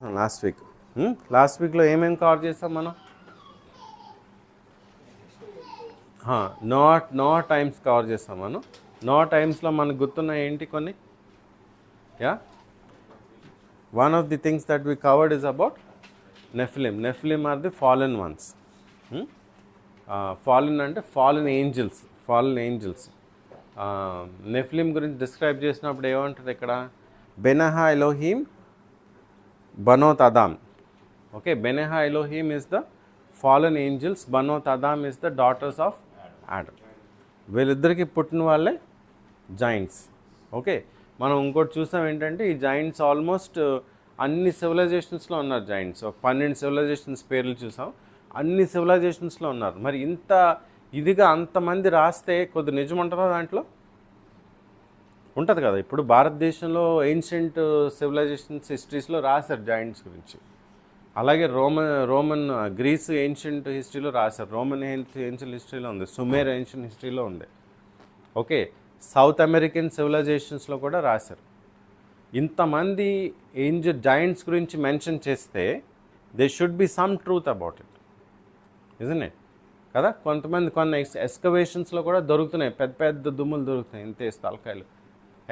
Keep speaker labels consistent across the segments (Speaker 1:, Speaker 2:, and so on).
Speaker 1: Last వీక్లో ఏమేమి cover చేస్తాం మనం? నో టైమ్స్ కవర్ చేస్తాం మనం. నో టైమ్స్లో మనకు గుర్తున్నాయి ఏంటి కొన్ని? One of the things that we covered is about Nephilim or the fallen ones. Fallen అంటే ఫాలెన్ ఏంజల్స్. నెఫ్లిమ్ గురించి డిస్క్రైబ్ చేసినప్పుడు ఏమంటారు ఇక్కడ? బెనహా ఎలోహీమ్ బనోత్ అదామ్. ఓకే, బెనహా ఎలోహీమ్ ఇస్ ద ఫాలెన్ ఏంజల్స్, బనోత్ అదామ్ is the daughters of Adam. వీళ్ళిద్దరికి పుట్టిన వాళ్ళే జాయింట్స్. ఓకే, మనం ఇంకోటి చూసాం ఏంటంటే ఈ జాయింట్స్ ఆల్మోస్ట్ అన్ని సివిలైజేషన్స్లో ఉన్నారు. జాయింట్స్ 12 సివిలైజేషన్స్ పేర్లు చూసాం, అన్ని సివిలైజేషన్స్లో ఉన్నారు. మరి ఇంత ఇదిగా అంతమంది రాస్తే కొద్ది నిజం ఉంటుందా దాంట్లో? ఉంటుంది కదా. ఇప్పుడు భారతదేశంలో ఏన్షియంట్ సివిలైజేషన్స్ హిస్టరీస్లో రాశారు జాయింట్స్ గురించి. అలాగే రోమన్ గ్రీస్ ఏన్షియంట్ హిస్టరీలో రాశారు. రోమన్ ఏన్షియంట్ హిస్టరీలో ఉంది, సుమేర్ ఏన్షియంట్ హిస్టరీలో ఉంది. ఓకే, సౌత్ అమెరికన్ సివిలైజేషన్స్లో కూడా రాశారు. ఇంతమంది జాయింట్స్ గురించి మెన్షన్ చేస్తే they should be some truth about it, isn't it కదా? కొన్ని ఎక్స్కవేషన్స్లో కూడా దొరుకుతున్నాయి, పెద్ద పెద్ద దుమ్ములు దొరుకుతున్నాయి, ఇంతే తలకాయలు.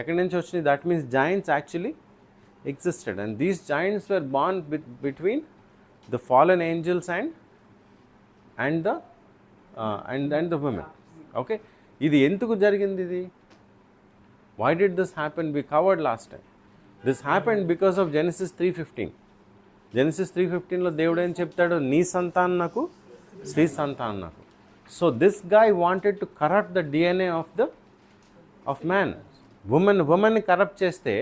Speaker 1: ఎక్కడి నుంచి వచ్చినాయి? That means joints actually existed, and these giants were born between the fallen angels and the women. Okay, ఇది ఎందుకు జరిగింది? ఇది why did this happen? We covered last time. This happened because of Genesis 3:15. Genesis 3:15 లో దేవుడు ఏం చెప్తాడు? నీ సంతానం నాకు, స్త్రీ సంతానం నాకు. So this guy wanted to corrupt the DNA of man. woman corrupt చేస్తే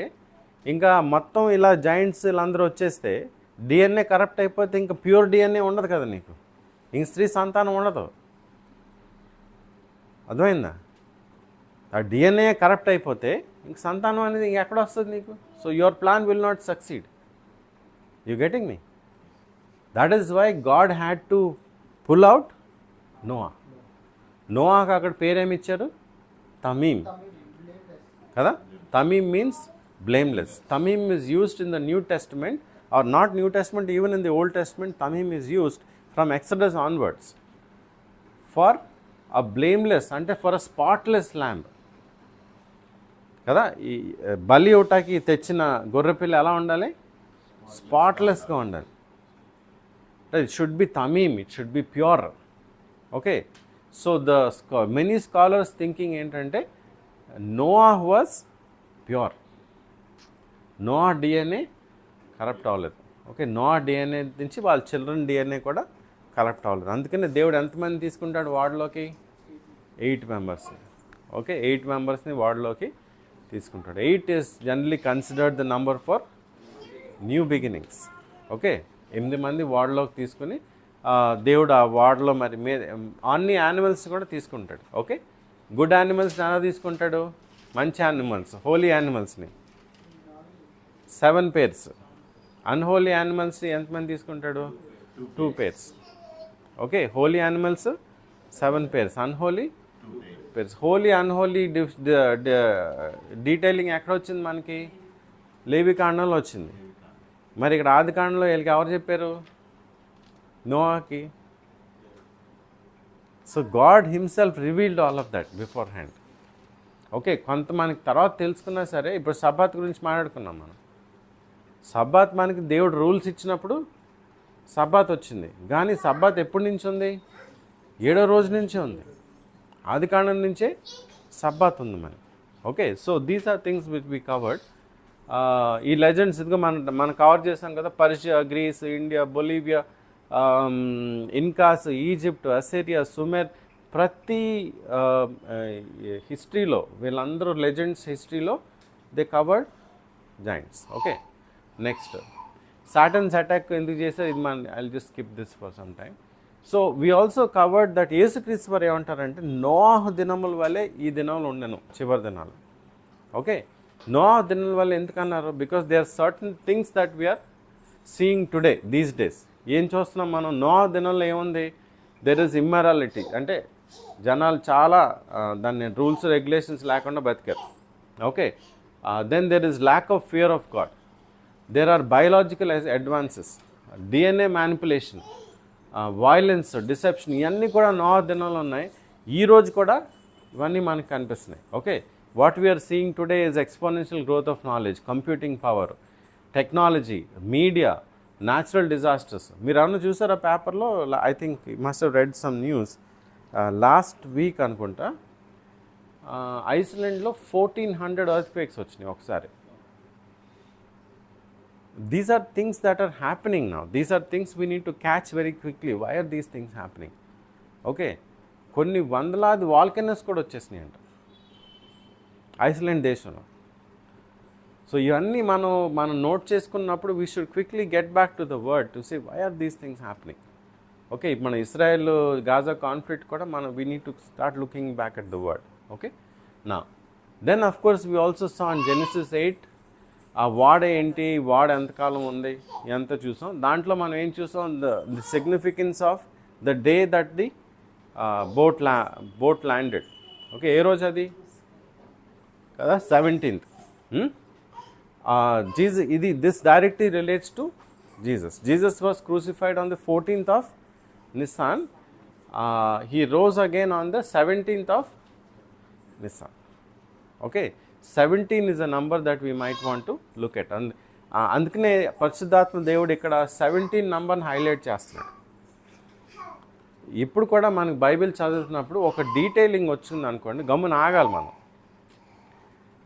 Speaker 1: ఇంకా మొత్తం ఇలా జాయింట్స్ వీళ్ళందరూ వచ్చేస్తే డిఎన్ఏ కరప్ట్ అయిపోతే ఇంకా ప్యూర్ డిఎన్ఏ ఉండదు కదా నీకు, ఇంక స్త్రీ సంతానం ఉండదు. అర్థమైందా? ఆ డిఎన్ఏ కరప్ట్ అయిపోతే ఇంక సంతానం అనేది ఇంక ఎక్కడ వస్తుంది నీకు? So your plan will not succeed. You getting me? That is why God had to pull out నోవాకి అక్కడ పేరేమిచ్చారు? తమీమ్ కదా. తమీమ్ means blameless. Tamim is used in the New Testament, or not New Testament, even in the Old Testament. Tamim is used from Exodus onwards for a blameless, ante for a spotless lamb kada. ఈ బలి ఊటకి తెచ్చిన గొర్రెపిల్ల ఎలా ఉండాలి? స్పాట్లెస్గా ఉండాలి. It should be తమీమ్, it should be pure. Okay, so the many scholars thinking ఏంటంటే Noah was pure, Noah DNA corrupt అవ్వలేదు. ఓకే, నోవా డిఎన్ఏ నుంచి వాళ్ళ చిల్డ్రన్ డిఎన్ఏ కూడా కరప్ట్ అవ్వలేదు. అందుకని దేవుడు ఎంతమంది తీసుకుంటాడు వార్డులోకి? 8 మెంబర్స్. ఓకే, 8 మెంబర్స్ని వార్డులోకి తీసుకుంటాడు. 8 is generally considered the number for new beginnings. Okay, 8 మంది వార్డులోకి తీసుకుని దేవుడు ఆ వార్డులో మరి అన్ని యానిమల్స్ కూడా తీసుకుంటాడు. ఓకే, గుడ్ యానిమల్స్ని ఎలా తీసుకుంటాడు? మంచి యానిమల్స్, హోలీ యానిమల్స్ని 7 pairs. అన్హోలీ యానిమల్స్ ఎంతమంది తీసుకుంటాడు? 2 pairs. Okay, holy animals 7 pairs, unholy pairs. Holy unholy detailing ఎక్కడ వచ్చింది మనకి? లేవి కాండంలో వచ్చింది. మరి ఇక్కడ ఆది కాండంలో వీళ్ళకి ఎవరు చెప్పారు? నోవాకి. So God himself revealed all of that beforehand. Okay, కొంత మనకి తర్వాత తెలుసుకున్నా సరే, ఇప్పుడు సబ్బాత్ గురించి మాట్లాడుకున్నాం మనం. సబ్బాత్ మనకి దేవుడు రూల్స్ ఇచ్చినప్పుడు సబ్బాత్ వచ్చింది, కానీ సబ్బాత్ ఎప్పటి నుంచి ఉంది? 7వ రోజు నుంచే ఉంది. ఆది కాండం నుంచే సబ్బాత్ ఉంది మనకి. Okay, so these are things which we covered. ఈ లెజెండ్స్ ఇదిగో మనం కవర్ చేసాం కదా. Persia, Greece, India, Bolivia, Incas, Egypt, Assyria, Sumer, ప్రతి హిస్టరీలో వీళ్ళందరూ లెజెండ్స్ హిస్టరీలో they covered giants. Okay, next Satan's attack ఎందుకు చేశారు? ఇది మన I'll just skip this for some time. So we also covered that యేసుక్రీస్తు వారు ఏమంటారంటే నోవాహు దినముల వల్లే ఈ దినములు ఉండను, చివరి దినాలు. ఓకే, నోవాహు దినముల వల్ల ఎందుకన్నారు? Because they are certain things that we're seeing today these days. ఏం చూస్తున్నాం మనం? నోవాహు దినంలో ఏముంది? దెర్ ఇస్ ఇమ్మారాలిటీ, అంటే జనాలు చాలా దాన్ని రూల్స్ రెగ్యులేషన్స్ లేకుండా బతికారు. Okay, then there is lack of fear of God. There are biological advances, DNA manipulation, violence, deception, ఇవన్నీ కూడా నోవా దినాల్లో ఉన్నాయి. ఈరోజు కూడా ఇవన్నీ మనకు కనిపిస్తున్నాయి. Okay, what we are seeing today is exponential growth of knowledge, computing power, technology, media, natural disasters. మీరు ఏమన్నా చూసారా పేపర్లో? I think you must have read some news last week అనుకుంటా. ఐస్లాండ్లో 1400 earthquakes వచ్చినాయి ఒకసారి. These are things that are happening now. These are things we need to catch very quickly. Why are these things happening? Okay, కొన్ని వందలాది volcanoes కూడా వచ్చేసినాయి అంట Iceland దేశంలో. సో ఇవన్నీ మనం నోట్ చేసుకున్నప్పుడు we should quickly get back to the word to see why are these things happening. Okay, మన ఇస్రాయెల్ గాజా కాన్ఫ్లిక్ట్ కూడా we need to start looking back at the word. Okay, నా then of course we also saw in Genesis 8 ఆ వాడ ఏంటి, వాడ ఎంతకాలం ఉంది, ఎంత చూసాం. దాంట్లో మనం ఏం చూసాం? The significance of the day that the boat landed. Okay, ఏ రోజు అది కదా? 17th. This directly relates to Jesus. Jesus was crucified on the 14th of Nisan. He rose again on the 17th of Nisan. Okay, 17 is a number that we might want to look at. అందుకనే పరిశుద్ధాత్మ దేవుడు ఇక్కడ 17 నంబర్ని highlight చేస్తున్నాడు. ఇప్పుడు కూడా మనకు Bible చదువుతున్నప్పుడు ఒక డీటెయిలింగ్ వచ్చింది అనుకోండి, గమ్మున ఆగాలి మనం.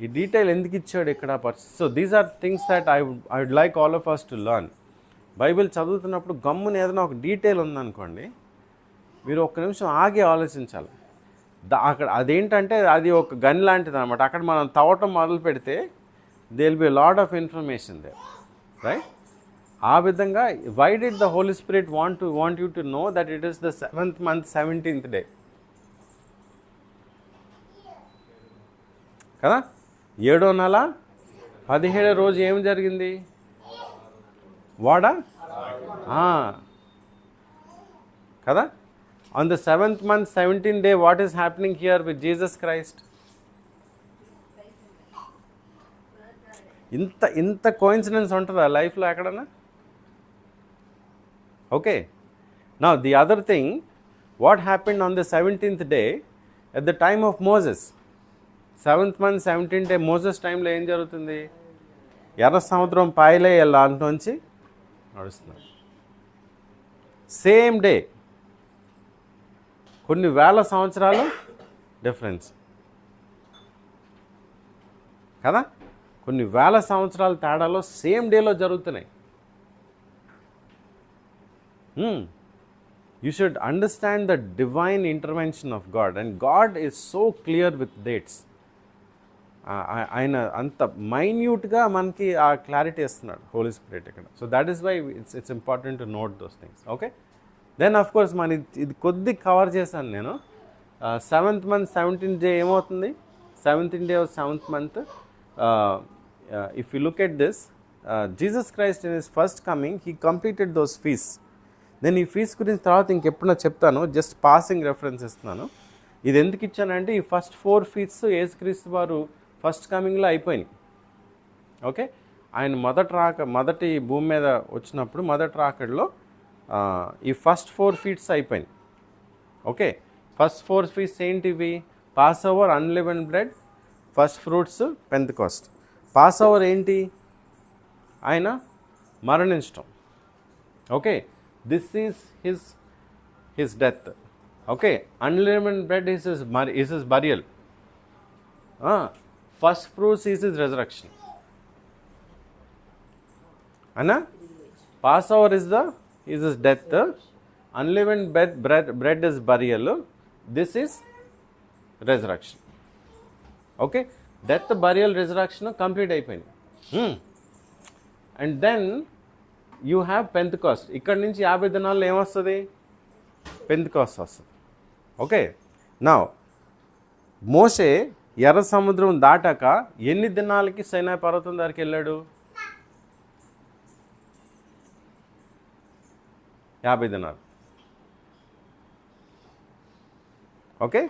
Speaker 1: ఈ డీటెయిల్ ఎందుకు ఇచ్చాడు ఇక్కడ so these are things that I would like all of us to learn. Bible చదువుతున్నప్పుడు గమ్మున ఏదైనా ఒక డీటెయిల్ ఉందనుకోండి, మీరు ఒక్క నిమిషం ఆగి ఆలోచించాలి. అక్కడ అదేంటంటే అది ఒక గన్ లాంటిది అనమాట. అక్కడ మనం తవ్వటం మొదలు పెడితే there will be lot of information there, right? ఆ విధంగా why did the holy spirit want you to know that it is the 7th month 17th day కదా? 7వ నెల 17వ రోజు ఏం జరిగింది? వాడ కదా? On the 7th month 17th day, what is happening here with Jesus Christ? ఇంత కోఇన్సిడెన్స్ ఉంటుందా లైఫ్లో ఎక్కడన్నా? Okay, now the other thing, what happened on the 17th day at the time of Moses? 7th month 17th day Moses టైంలో ఏం జరుగుతుంది? ఎర్ర సముద్రం పాయలే లాంటి నడుస్తున్నారు. సేమ్ డే, కొన్ని వేల సంవత్సరాలు డిఫరెన్స్ కదా? కొన్ని వేల సంవత్సరాల తేడాలో సేమ్ డేలో జరుగుతున్నాయి. You should understand the divine intervention of God, and God is so clear with dates. ఆయన అంత మైన్యూట్గా మనకి ఆ క్లారిటీ ఇస్తున్నాడు హోలీ స్పిరిట్ ఇక్కడ. So that is why it's important to note those things. Okay, then of course ఇది కొద్ది cover చేశాను నేను. 7th month 17th day ఏమవుతుంది? 17th day of 7th month. If you look at this, Jesus Christ in his first coming, he completed those feasts. Then ఈ feast గురించి తర్వాత ఇంకెప్పుడన్నా చెప్తాను, just passing reference ఇస్తున్నాను. ఇది ఎందుకు ఇచ్చానంటే ఈ ఫస్ట్ 4 feasts యేసుక్రీస్తు వారు ఫస్ట్ కమింగ్లో అయిపోయినాయి. ఓకే, ఆయన మొదటి భూమి మీద వచ్చినప్పుడు మొదటి రాకడలో ఈ ఫస్ట్ 4 feasts అయిపోయినాయి. ఓకే, ఫస్ట్ 4 feasts ఏంటివి? Passover, unleavened bread, first fruits, Pentecost. Passover ఏంటి? ఆయన మరణించటం. Okay, this is his death. Okay, unleavened bread is his burial. First fruits is his resurrection. అనా? Passover is his death, unleavened bread is burial, this is resurrection. Okay, death, burial, resurrection complete అయిపోయింది. And then you have Pentecost. ఇక్కడ నుంచి 50 దినాల్లో ఏమొస్తుంది? Pentecost వస్తుంది. Okay, now మోషే ఎర్ర సముద్రం దాటాక ఎన్ని దినాలకి సైనాయి పర్వతం దగ్గరికి వెళ్ళాడు? 50 దినాలు. ఓకే,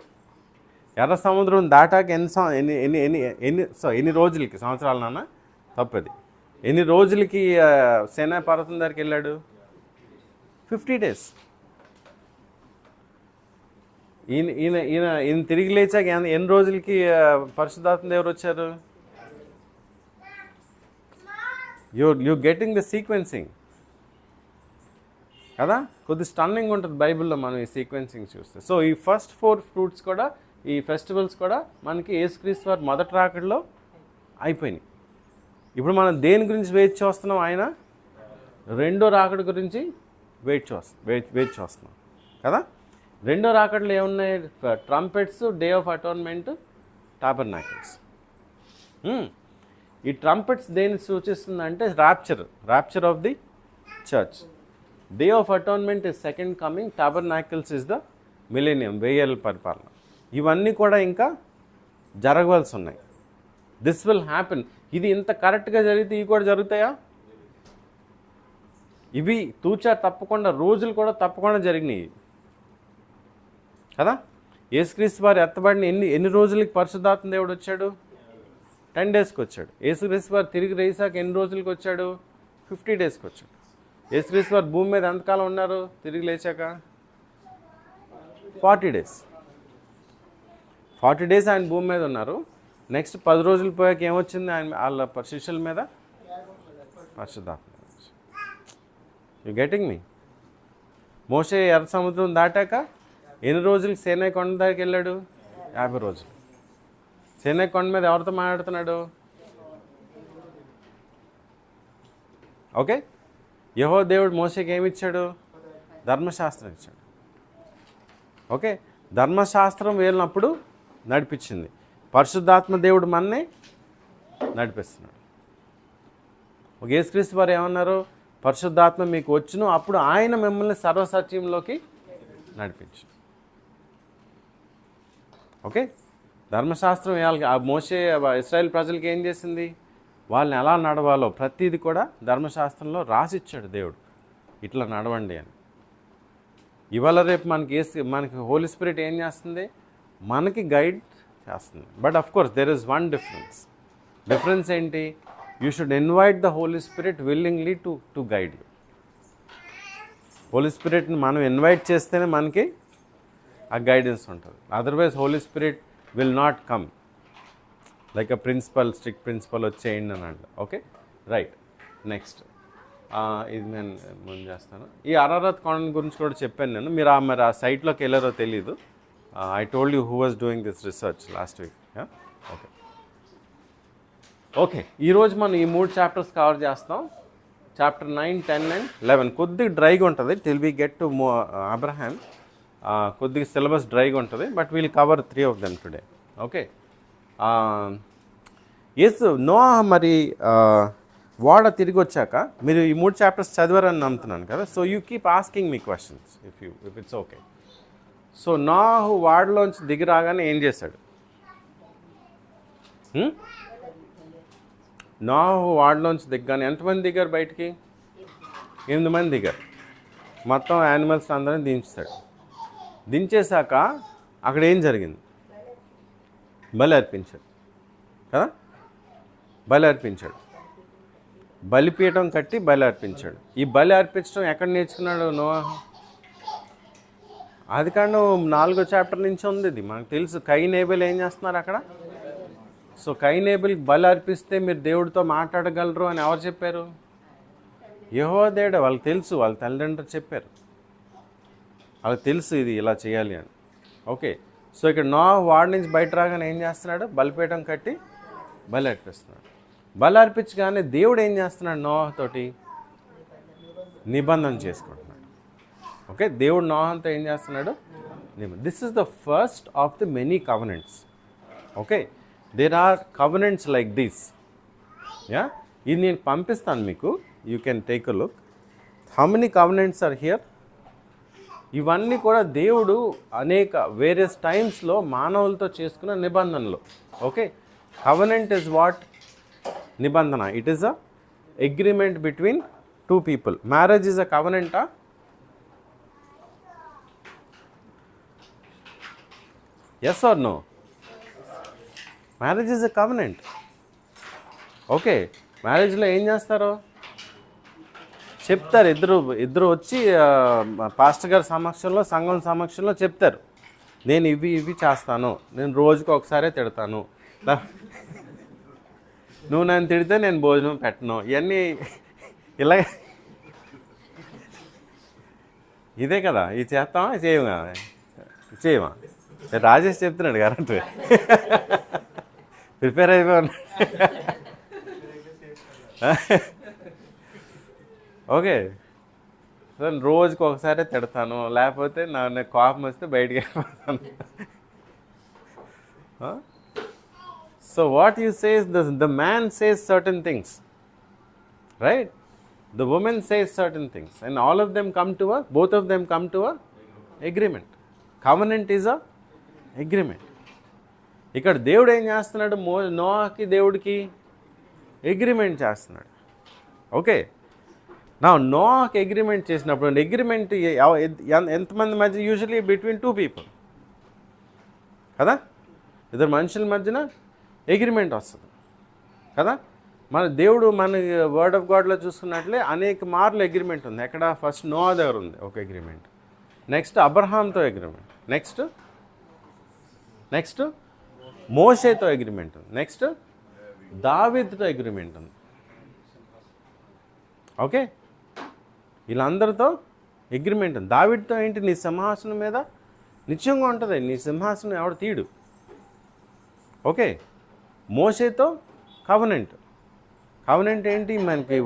Speaker 1: ఎర్ర సముద్రం దాటాక ఎన్ని రోజులకి? సంవత్సరాలు నాన్న తప్పది. ఎన్ని రోజులకి సేనా పర్వతం దగ్గరికి వెళ్ళాడు? 50 days. ఈయన తిరిగి లేచాక ఎన్ని రోజులకి పరిశుద్ధాత్మ దేవుడు వచ్చారు? యూ గెటింగ్ ద సీక్వెన్సింగ్ కదా. కొద్ది స్టన్నింగ్ ఉంటుంది బైబిల్లో మనం ఈ సీక్వెన్సింగ్ చూస్తే. సో ఈ ఫస్ట్ 4 ఫ్రూట్స్ కూడా, ఈ ఫెస్టివల్స్ కూడా మనకి యేసుక్రీస్తు వారి మొదటి రాకడలో అయిపోయినాయి. ఇప్పుడు మనం దేని గురించి వెయిట్ చేస్తున్నాం? ఆయన రెండో రాకడ గురించి వెయిట్ చేస్తున్నాం కదా. రెండో రాకడలో ఏమున్నాయి? Trumpets, day of atonement, tabernacles. ఈ ట్రంపెట్స్ దేన్ని సూచిస్తుందంటే rapture of the church. Day of atonement is second coming, tabernacles is the millennium, 1000 ఏళ్ళ పరిపాలన. ఇవన్నీ కూడా ఇంకా జరగవలసి ఉన్నాయి. This will happen. ఇది ఇంత కరెక్ట్గా జరిగితే ఇవి కూడా జరుగుతాయా? ఇవి తూచా తప్పకుండా రోజులు కూడా తప్పకుండా జరిగినాయి కదా. యేసుక్రీస్తు వారు ఎత్తబడిన ఎన్ని రోజులకి పరిశుద్ధాత్మ దేవుడు వచ్చాడు? 10 daysకి వచ్చాడు. యేసుక్రీస్తు వారు తిరిగి రేసాక ఎన్ని రోజులకి వచ్చాడు? 50 daysకి వచ్చాడు. యేసుక్రీస్తు వారు భూమి మీద ఎంతకాలం ఉన్నారు తిరిగి లేచాక? 40 days. 40 days ఆయన భూమి మీద ఉన్నారు. నెక్స్ట్ 10 రోజులు పోయాక ఏమొచ్చింది? ఆయన వాళ్ళ శిష్యుల మీద పరిశుద్ధాత్మ. యు గెటింగ్ మీ? మోషే ఎర్ర సముద్రం దాటాక ఎన్ని రోజులకి సీనాయి కొండ దగ్గరికి వెళ్ళాడు? 50 రోజులు. సీనాయి కొండ మీద ఎవరితో మాట్లాడుతున్నాడు? ఓకే, యెహోవా దేవుడు మోషేకి ఏమి ఇచ్చాడు? ధర్మశాస్త్రం ఇచ్చాడు. ఓకే, ధర్మశాస్త్రం వెళ్ళినప్పుడు నడిపించింది. పరిశుద్ధాత్మ దేవుడు మనని నడిపిస్తున్నాడు. ఒక యేసుక్రీస్తు వారు ఏమన్నారు? పరిశుద్ధాత్మ మీకు వచ్చును, అప్పుడు ఆయన మిమ్మల్ని సర్వసత్యంలోకి నడిపించు. ఓకే, ధర్మశాస్త్రం ఆ మోషే ఇశ్రాయేల్ ప్రజలకి ఏం చేసింది? వాళ్ళని ఎలా నడవాలో ప్రతిదీ కూడా ధర్మశాస్త్రంలో రాసిచ్చాడు దేవుడు, ఇట్లా నడవండి అని. ఇవాళ రేపు మనకి హోలీ స్పిరిట్ ఏం చేస్తుంది? మనకి గైడ్ చేస్తుంది. But of course there is one difference ఏంటి? You should invite the holy spirit willingly to guide you. Holy స్పిరిట్ని మనం ఇన్వైట్ చేస్తేనే మనకి ఆ గైడెన్స్ ఉంటుంది. Otherwise holy spirit will not come like a strict principal వచ్చేయండి అని అంట. Okay, right. నెక్స్ట్ ఇది నేను ముందు చేస్తాను. ఈ అరారత్ కొండ గురించి కూడా చెప్పాను నేను. మీరు మరి ఆ సైట్లోకి వెళ్ళారో తెలీదు. I told you who was doing this research last week. Okay, ఈరోజు మనం ఈ 3 చాప్టర్స్ కవర్ చేస్తాం. చాప్టర్ 9, 10 and 11 కొద్దిగా డ్రైగా ఉంటుంది till we get to Abraham. కొద్దిగా సిలబస్ డ్రైగా ఉంటుంది, but we'll cover 3 of them today. Okay, yes నోహ మరి వాడ తిరిగి వచ్చాక మీరు ఈ 3 చాప్టర్స్ చదివారని నమ్ముతున్నాను కదా. So you keep asking me questions if it's okay. So నోహు వాడలోంచి దిగి రాగానే ఏం చేశాడు? నోహు వాడలోంచి దిగ్గానే ఎంతమంది దిగారు బయటికి? 8 మంది దిగారు. మొత్తం యానిమల్స్ అందరినీ దించేశాడు. దించేశాక అక్కడ ఏం జరిగింది? బలి అర్పించాడు కదా. బలి అర్పించాడు, బలిపీఠం కట్టి బలి అర్పించాడు. ఈ బలి అర్పించడం ఎక్కడ నేర్చుకున్నాడు నోహు? ఆదికాండం 4వ చాప్టర్ నుంచి ఉంది. ఇది మనకు తెలుసు. కయీన్ ఏబెల్ ఏం చేస్తున్నారు అక్కడ? సో కయీన్ ఏబెల్ బలి అర్పిస్తే మీరు దేవుడితో మాట్లాడగలరు అని ఎవరు చెప్పారు? యెహోవా దేవుడే. వాళ్ళకి తెలుసు, వాళ్ళ తల్లిదండ్రులు చెప్పారు, వాళ్ళకి తెలుసు ఇది ఇలా చేయాలి అని. ఓకే, సో ఇక్కడ నోహు వాడి నుంచి బయట రాగానే ఏం చేస్తున్నాడు? బలిపీఠం కట్టి బలి అర్పిస్తున్నాడు. బలి అర్పించగానే దేవుడు ఏం చేస్తున్నాడు? నోహతోటి నిబంధన చేసుకుంటున్నాడు. ఓకే, దేవుడు నోహంతో ఏం చేస్తున్నాడు? This is the first of the many covenants. Okay, there are covenants like this. ఇది నేను పంపిస్తాను మీకు. You can take a look. How many covenants are here? ఇవన్నీ కూడా దేవుడు అనేక వేరియస్ టైమ్స్లో మానవులతో చేసుకున్న నిబంధనలు. Okay, covenant is what? నిబంధన. It is a agreement between 2 people. Marriage is a కవనెంటా? Yes or no? Marriage is a covenant. Okay, మ్యారేజ్లో ఏం చేస్తారు? చెప్తారు, ఇద్దరు వచ్చి పాస్టర్ గారి సమక్షంలో, సంఘం సమక్షంలో చెప్తారు, నేను ఇవి చేస్తాను, నేను రోజుకి ఒకసారే తిడతాను, నువ్వు నన్ను తిడితే నేను భోజనం పెట్టను, ఇవన్నీ ఇలా ఇదే కదా, ఇది చేస్తామా చేయమా? రాజేష్ చెప్తున్నాడు కరెక్ట్, ప్రిపేర్ అయిపోయి ఓకే. సో రోజుకి ఒకసారి తిడతాను, లేకపోతే నాకు కోపం వస్తే బయటికి వెళ్ళిపోతాను. So what you says, the man says certain things, right? The woman says certain things and all of them come to both of them come to a agreement. Covenant is a agreement. ఇక్కడ దేవుడు ఏం చేస్తున్నాడు? నోవాకి దేవుడికి agreement చేస్తున్నాడు. Okay, నా నోవాకి agreement చేసినప్పుడు agreement ఎంతమంది మధ్య? యూజువలీ బిట్వీన్ 2 people కదా, ఇద్దరు మనుషుల మధ్యన అగ్రిమెంట్ వస్తుంది కదా. మన దేవుడు మన వర్డ్ ఆఫ్ గాడ్లో చూసుకున్నట్లే అనేక మార్లు అగ్రిమెంట్ ఉంది. ఎక్కడ? ఫస్ట్ నోవా దగ్గర ఉంది ఒక అగ్రిమెంట్, నెక్స్ట్ అబ్రహాంతో అగ్రిమెంట్, నెక్స్ట్ మోషేతో అగ్రిమెంట్ ఉంది, నెక్స్ట్ దావీదుతో అగ్రిమెంట్ ఉంది. ఓకే, వీళ్ళందరితో అగ్రిమెంట్ ఉంది. దావీదుతో ఏంటి? నీ సింహాసనం మీద నిత్యంగా ఉంటుంది, నీ సింహాసనం ఎవడు తీడు. ఓకే, మోషేతో కవనెంట్ ఏంటి? మనకి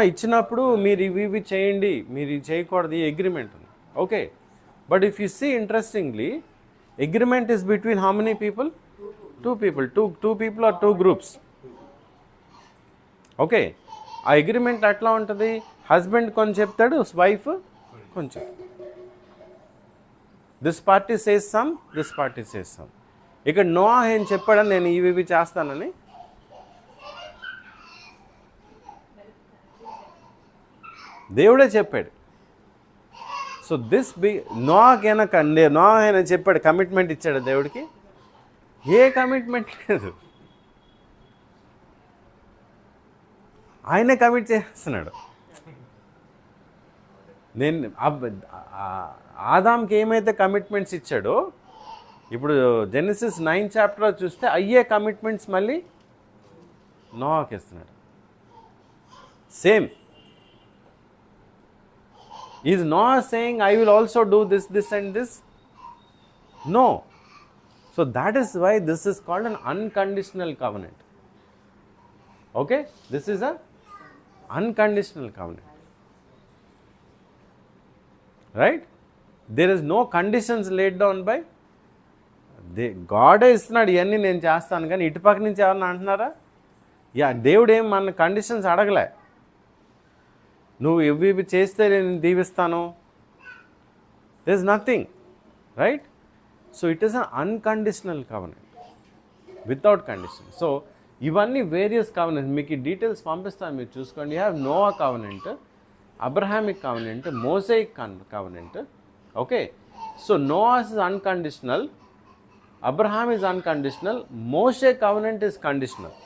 Speaker 1: ఇచ్చినప్పుడు మీరు ఇవి చేయండి, మీరు ఇది చేయకూడదు, ఈ అగ్రిమెంట్ ఉంది. Okay, but if you see interestingly, agreement is between how many people? 2 people, two people or 2 groups. Okay, ఆ అగ్రిమెంట్ ఎట్లా ఉంటుంది? హస్బెండ్ కొంచెం చెప్తాడు, వైఫ్ కొంచెం. This party says some, this party says some. ఇక్కడ నోవా ఏం చెప్పాడని, నేను ఇవి చేస్తానని? దేవుడే చెప్పాడు. సో నోవాకైనా చెప్పాడు, కమిట్మెంట్ ఇచ్చాడు దేవుడికి? ఏ కమిట్మెంట్ లేదు, ఆయనే కమిట్ చేస్తున్నాడు. నేను ఆదాంకి ఏమైతే కమిట్మెంట్స్ ఇచ్చాడో, ఇప్పుడు జెనిసిస్ 9 chapter చూస్తే అయ్యే కమిట్మెంట్స్ మళ్ళీ నోవాకి ఇస్తున్నాడు. Same. Is Noah saying, I will also do this and this? No. So that is why this is called an unconditional covenant. Okay? This is a unconditional covenant. Right? There is no conditions laid down by గాడే ఇస్తున్నాడు, ఇవన్నీ నేను చేస్తాను. కానీ ఇటుపక్క నుంచి ఎవరన్నా అంటున్నారా? దేవుడు ఏం మన కండిషన్స్ అడగలే, నువ్వు ఇవి చేస్తే నేను దీవిస్తాను. There is nothing, right? So it is an unconditional covenant, without condition. So ఇవన్నీ వేరియస్ కవెనెంట్స్, మీకు ఈ డీటెయిల్స్ పంపిస్తాను, మీరు చూసుకోండి. You have Noah covenant, Abrahamic covenant, Mosaic covenant. Okay, so Noah's is unconditional, Abraham is unconditional, మోసే covenant is conditional.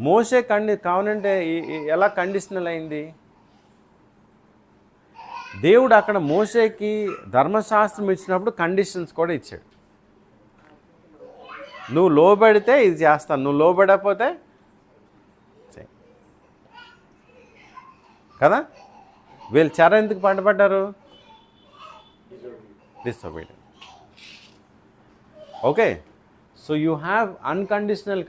Speaker 1: మోసే covenant ఎలా conditional అయింది? దేవుడు అక్కడ మోసేకి ధర్మశాస్త్రం ఇచ్చినప్పుడు కండిషన్స్ కూడా ఇచ్చాడు. నువ్వు లోబడితే ఇది చేస్తాను, నువ్వు లోబడకపోతే కదా. వీళ్ళు చెర ఎందుకు పడ్డపడ్డారు? Disobedient. Okay, so you have unconditional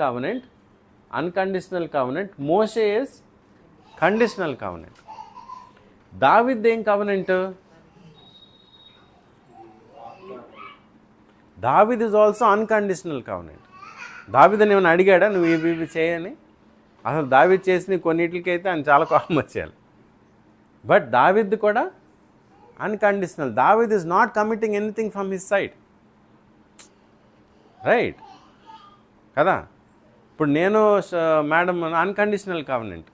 Speaker 1: covenant, మోసే ఇస్ కండిషనల్ కవెనెంట్. దావీద్ ఏం కవెనెంట్? దావీద్ ఇస్ ఆల్సో అన్కండిషనల్ కవెనెంట్. దావీద్ అని ఏమైనా అడిగాడా నువ్వు ఇవి చేయని? అసలు దావీద్ చేసిన కొన్నిటికైతే ఆయన చాలా కోపం వచ్చేయాలి. బట్ దావీద్ కూడా అన్కండిషనల్. దావీద్ is not committing anything from his side, right కదా. ఇప్పుడు నేను మేడం అన్కండిషనల్ కవెనెంట్,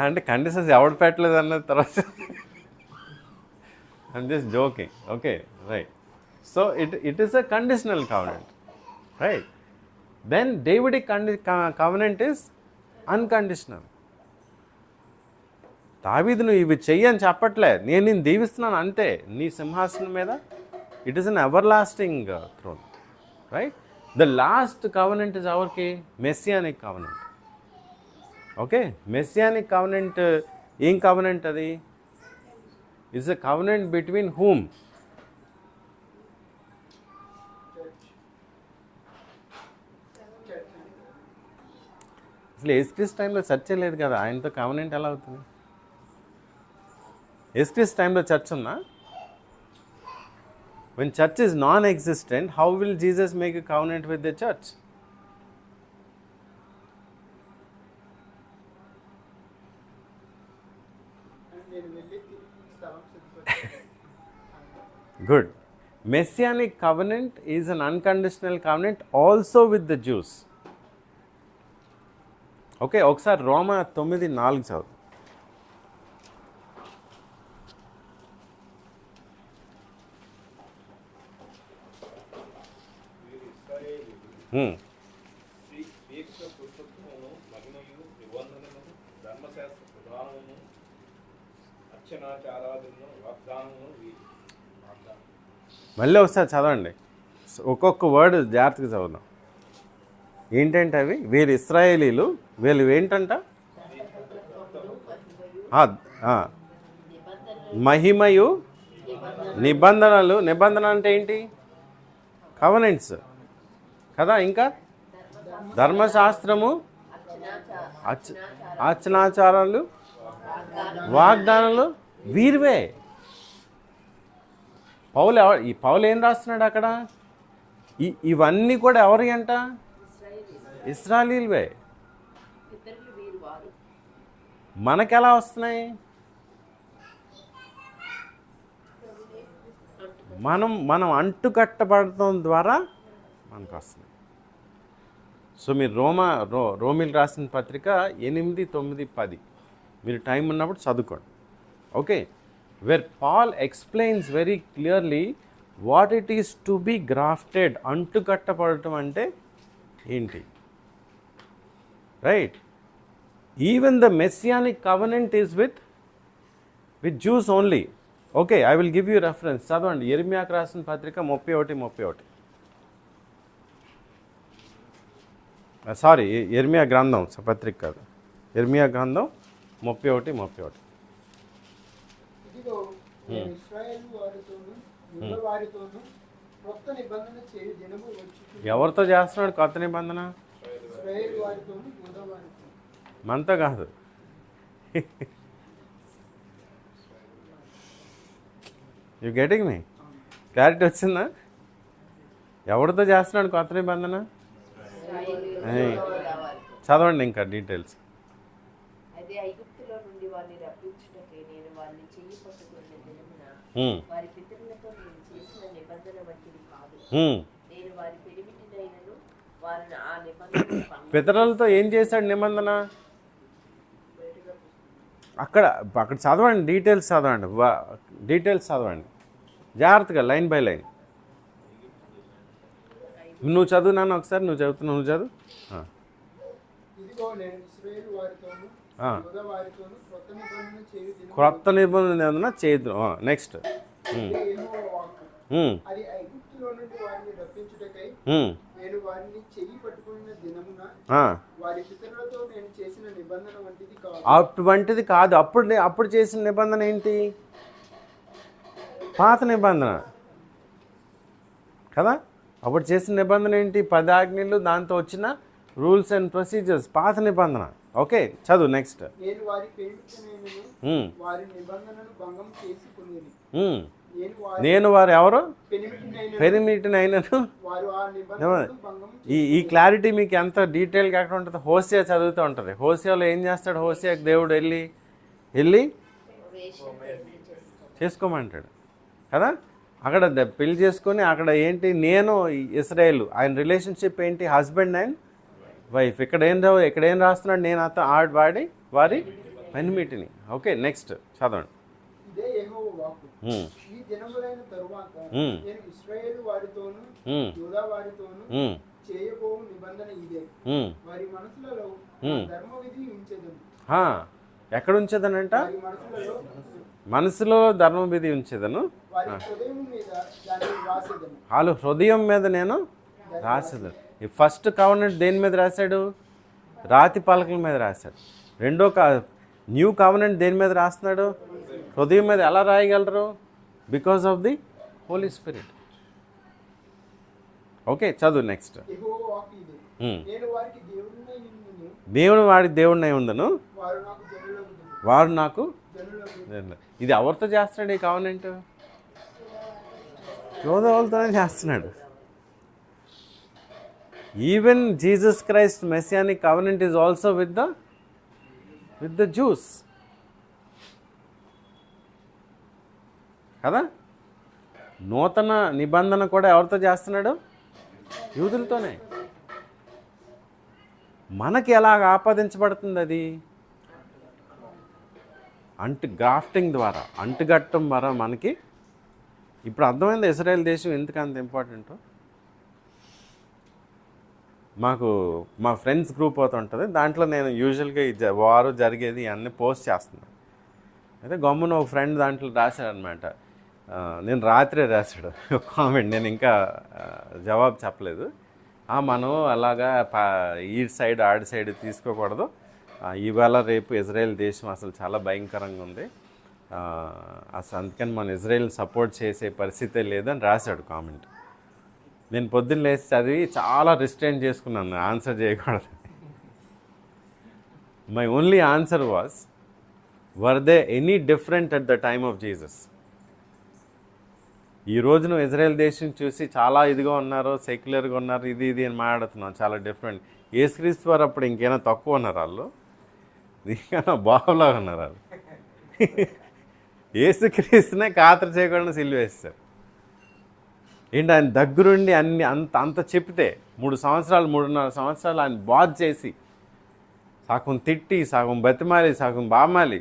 Speaker 1: అంటే కండిషన్స్ ఎవడు పెట్టలేదు అన్నది తర్వాత I'm just joking. Okay, right. So it is a conditional covenant, right? Then Davidic covenant is unconditional. దావీదు నువ్వు ఇవి చెయ్యని చెప్పట్లే, నేను నేను దీవిస్తున్నాను అంతే నీ సింహాసనం మీద. It is an everlasting throne, right? The last covenant is అవర్కి Messianic covenant. Okay, Messianic covenant ఏం కవెనెంట్ అది? It's a covenant between whom? అసలు యేసుక్రీస్తు టైంలో చర్చే లేదు కదా, ఆయనతో కవెనెంట్ ఎలా అవుతుంది? యేసుక్రీస్తు టైంలో చర్చ్ ఉందా? When church is non-existent, how will Jesus make a covenant with the church? Good. Messianic covenant is an unconditional covenant also with the Jews. Okay, ఒకసారి రోమా 9:4 చదువు. మళ్ళీ ఒకసారి చదవండి, ఒక్కొక్క వర్డ్ జాగ్రత్తగా చదువుదాం. ఏంటంటే అవి వీరు ఇశ్రాయేలీలు, వీళ్ళు ఏంటంట? మహిమయు నిబంధనలు. నిబంధన అంటే ఏంటి? కవెనెంట్స్ కదా. ఇంకా ధర్మశాస్త్రము, ఆచరణాచారాలు, వాగ్దానాలు వీరివే. పౌలు ఏం రాస్తున్నాడు అక్కడ? ఇవన్నీ కూడా ఎవరి అంట? ఇశ్రాయేలీలవే. మనకెలా వస్తున్నాయి? మనం అంటుకట్టబడటం ద్వారా మనకు వస్తున్నాయి. సో మీరు రోమిల్ రాసిన పత్రిక 8, 9, 10 మీరు టైం ఉన్నప్పుడు చదువుకోండి. Okay, where Paul explains very clearly what it is to be grafted. అంటుకట్టబడటం అంటే ఏంటి, right? Even the messianic covenant is with Jews only. Okay, I will give you reference. చదవండి, యెర్మియాకు రాసిన పత్రిక 31:31. సారీ, యెర్మియా గ్రంథం పత్రిక కాదు, యెర్మియా గ్రంథం 31:31. ఎవరితో చేస్తున్నాడు కొత్త నిబంధన? మనతో కాదు. You getting me? క్లారిటీ వచ్చిందా? ఎవరితో చేస్తున్నాడు కొత్త నిబంధన? చదవండి ఇంకా డీటెయిల్స్. పితరులతో ఏం చేశాడు నిబంధన? అక్కడ చదవండి, డీటెయిల్స్ చదవండి జాగ్రత్తగా, లైన్ బై లైన్. నువ్వు చదువు నాన్న, ఒకసారి నువ్వు చదువుతున్నావు, నువ్వు చదువు. క్రొత్త నిబంధన చేయదు. నెక్స్ట్, అటువంటిది కాదు. అప్పుడు చేసిన నిబంధన ఏంటి? పాత నిబంధన కదా. అప్పుడు చేసిన నిబంధన ఏంటి? 10 ఆజ్ఞలు, దాంతో వచ్చిన రూల్స్ అండ్ ప్రొసీజర్స్, పాత నిబంధన. ఓకే, చదువు నెక్స్ట్. నేను వారు ఎవరు? పెనిమిటినైనను. ఈ క్లారిటీ మీకు ఎంత డీటెయిల్గా ఎక్కడ ఉంటుంది? హోసియా చదువుతూ ఉంటుంది. హోసియాలో ఏం చేస్తాడు? హోసియాకి దేవుడు వెళ్ళి చేసుకోమంటాడు కదా. అక్కడ పెళ్లి చేసుకొని అక్కడ ఏంటి? నేను ఇశ్రాయేలు, ఆయన రిలేషన్షిప్ ఏంటి? Husband and wife. ఇక్కడ ఏం రాస్తున్నాడు? నేను వారి పెనిమిటిని. ఓకే, నెక్స్ట్ చదవండి.
Speaker 2: ఇదే యెహోవా వాక్కు. ఈ దినములైన తరువాత నేను ఇశ్రాయేలు వారితోను యూదా వారితోను చేయబోవు నిబంధన ఇదే. వారి మనసులలో ధర్మ విధి ఉంచెదను.
Speaker 1: ఎక్కడ ఉంచేదనంట? మనసులో ధర్మ విధి ఉంచేదను. వాళ్ళు హృదయం మీద నేను రాసేదను. ఈ ఫస్ట్ కవనెంట్ దేని మీద రాశాడు? రాతి పలకల మీద రాశాడు. రెండో న్యూ కవనెంట్ దేని మీద రాస్తున్నాడు? హృదయం మీద. ఎలా రాయగలరు? Because of the holy spirit. Okay, చదువు నెక్స్ట్. దేవుడు వాడి దేవుడినై ఉండను, వారు నాకు. ఇది ఎవరితో చేస్తున్నాడు ఈ కవనెంట్? యోధవులతోనే చేస్తున్నాడు. Even Jesus Christ messianic covenant is also with the Jews కదా. నూతన నిబంధన కూడా ఎవరితో చేస్తున్నాడు? యూదులతోనే. మనకి ఎలాగ ఆపాదించబడుతుంది అది? గ్రాఫ్టింగ్ ద్వారా, అంటుగట్టడం ద్వారా మనకి. ఇప్పుడు అర్థమైంది ఇజ్రాయెల్ దేశం ఎందుకు అంత ఇంపార్టెంట్. మా ఫ్రెండ్స్ గ్రూప్ అవుతుంటుంది, దాంట్లో నేను యూజువల్గా వారు జరిగేది అన్నీ పోస్ట్ చేస్తున్నాను. అయితే గమ్మున ఒక ఫ్రెండ్ దాంట్లో రాశాడనమాట. నేను రాత్రే రాశాడు కామెంట్, నేను ఇంకా జవాబు చెప్పలేదు. మనం అలాగా ఈ సైడ్ ఆడి సైడ్ తీసుకోకూడదు, ఇవాళ రేపు ఇజ్రాయెల్ దేశం అసలు చాలా భయంకరంగా ఉంది, అసలు అందుకని మన ఇజ్రాయెల్ సపోర్ట్ చేసే పరిస్థితే లేదని రాశాడు కామెంట్. నేను పొద్దున్న లేచి చదివి చాలా రిస్ట్రైన్ చేసుకున్నాను ఆన్సర్ చేయకూడదు. My only answer was, were they any different at the time of Jesus? ఈ రోజున ఇజ్రాయెల్ దేశం చూసి చాలా ఇదిగా ఉన్నారు, సెక్యులర్గా ఉన్నారు, ఇది అని మాట్లాడుతున్నాం, చాలా డిఫరెంట్. యేసుక్రీస్తు వారు అప్పుడు ఇంకేమైనా తక్కువ ఉన్నారు? వాళ్ళు ఇంకైనా బాగులాగా ఉన్నారు. వాళ్ళు యేసుక్రీస్తునే ఖాతరు చేయకుండా సిలువేస్తారు. ఏంటి, ఆయన దగ్గరుండి అన్ని అంత చెప్తే 3.5 సంవత్సరాలు ఆయన బాధ చేసి, సగం తిట్టి, సగం బతిమాలి, సగం బామాలి,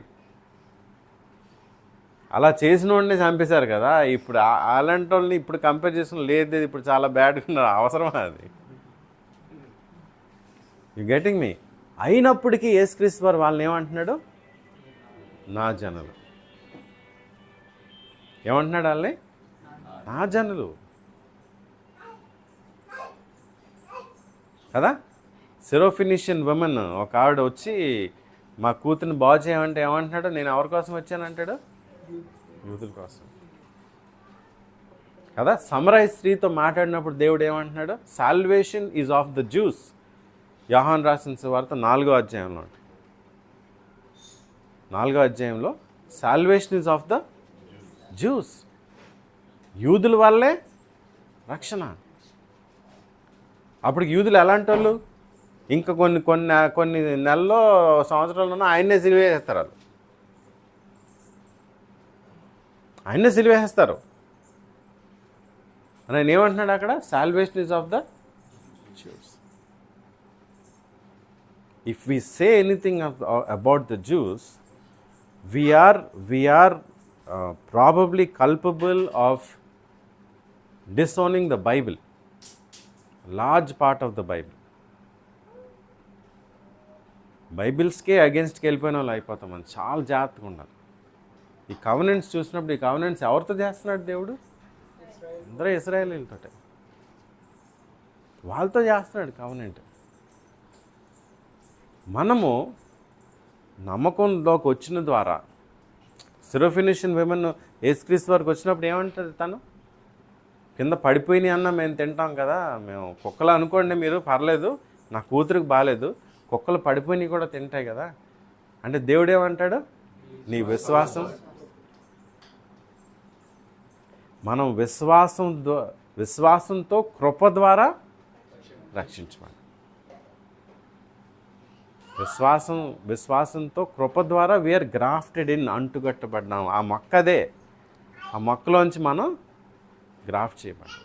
Speaker 1: అలా చేసిన వాడిని చంపేశారు కదా. ఇప్పుడు అలాంటి వాళ్ళని ఇప్పుడు కంపేర్ చేసుకుని లేదు ఇప్పుడు చాలా బ్యాడ్గా ఉన్నారు. అవసరమా అది? యు గెటింగ్ మీ? అయినప్పటికీ యేసుక్రీస్తు వారు వాళ్ళని ఏమంటున్నాడు? నా జనులు. ఏమంటున్నాడు వాళ్ళని? నా జనులు కదా. సిరోఫినిషియన్ ఉమెన్ ఒక ఆవిడ వచ్చి మా కూతుర్ని బాగు చేయమంటే ఏమంటున్నాడు? నేను ఎవరి కోసం వచ్చానంటాడు? యూదుల కోసం కదా. సమరయ స్త్రీతో మాట్లాడినప్పుడు దేవుడు ఏమంటున్నాడు? Salvation is of the juice. యోహాను రాసిన సువార్త 4వ అధ్యాయంలో 4వ అధ్యాయంలో salvation is of the juice. యూదుల వల్లే రక్షణ. అప్పుడు యూదులు ఎలాంటి వాళ్ళు? ఇంకా కొన్ని నెలల్లో సంవత్సరాల్లోనూ ఆయన్నే సిలివేసేస్తారు. వాళ్ళు ఆయన్నే సిలివేసేస్తారు. ఆయన ఏమంటున్నాడు అక్కడ? Salvation is of the Jews. If we say anything about the Jews, we are probably culpable of disowning the Bible, large part of the Bible. బైబిల్స్కే అగెన్స్ట్కి వెళ్ళిపోయిన వాళ్ళు అయిపోతాం. మనం చాలా జాగ్రత్తగా ఉండాలి. ఈ కవనెంట్స్ చూసినప్పుడు, ఈ కవనెంట్స్ ఎవరితో చేస్తున్నాడు దేవుడు? అందరూ ఇశ్రాయేలీలతోటే, వాళ్ళతో చేస్తున్నాడు కవనెంట్. మనము నమ్మకంలోకి వచ్చిన ద్వారా, సిరోఫినిషియన్ విమెన్ యేసుక్రీస్తు వారికి వచ్చినప్పుడు ఏమంటుంది తను? కింద పడిపోయినాయి అన్న మేము తింటాం కదా, మేము కుక్కలు అనుకోండి మీరు, పర్లేదు, నా కూతురికి బాగాలేదు, కుక్కలు పడిపోయినాయి కూడా తింటాయి కదా అంటే దేవుడు ఏమంటాడు? నీ మనం విశ్వాసంతో కృప ద్వారా రక్షించబడి, విశ్వాసంతో కృప ద్వారా వీఆర్ గ్రాఫ్టెడ్ ఇన్, అంటుగట్టబడ్డాం. ఆ మొక్కదే, ఆ మొక్కలోంచి మనం గ్రాఫ్ట్ చేయబడ్డాం.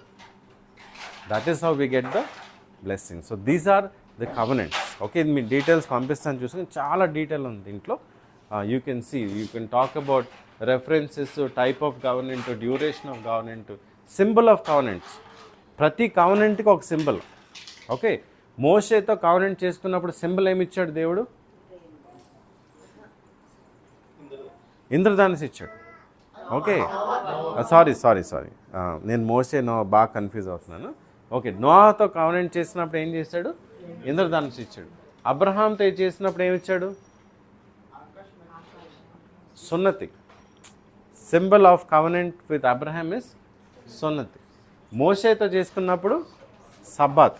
Speaker 1: That is how we get the blessing. So these are the covenants. Okay, ఇది మీ డీటెయిల్స్ పంపిస్తాను చూసుకుని, చాలా డీటెయిల్ ఉంది దీంట్లో. You can see, you can talk about references to type of covenant, to duration of covenant, to symbol of covenants. ప్రతి కవనెంట్కి ఒక symbol. Okay, మోషేతో కవనెంట్ చేసుకున్నప్పుడు సింబల్ ఏమి ఇచ్చాడు దేవుడు? ఇంద్రధనుస్సు ఇచ్చాడు. ఓకే, సారీ, నేను మోషేనో బాగా కన్ఫ్యూజ్ అవుతున్నాను. ఓకే, నోవాతో కవనెంట్ చేసినప్పుడు ఏం చేశాడు? ఇంద్రధనుస్సు ఇచ్చాడు. అబ్రహాంతో చేసినప్పుడు ఏమి ఇచ్చాడు? సున్నతి. Symbol of covenant with Abraham is సున్నతి. మోషేతో చేసుకున్నప్పుడు సబ్బాత్.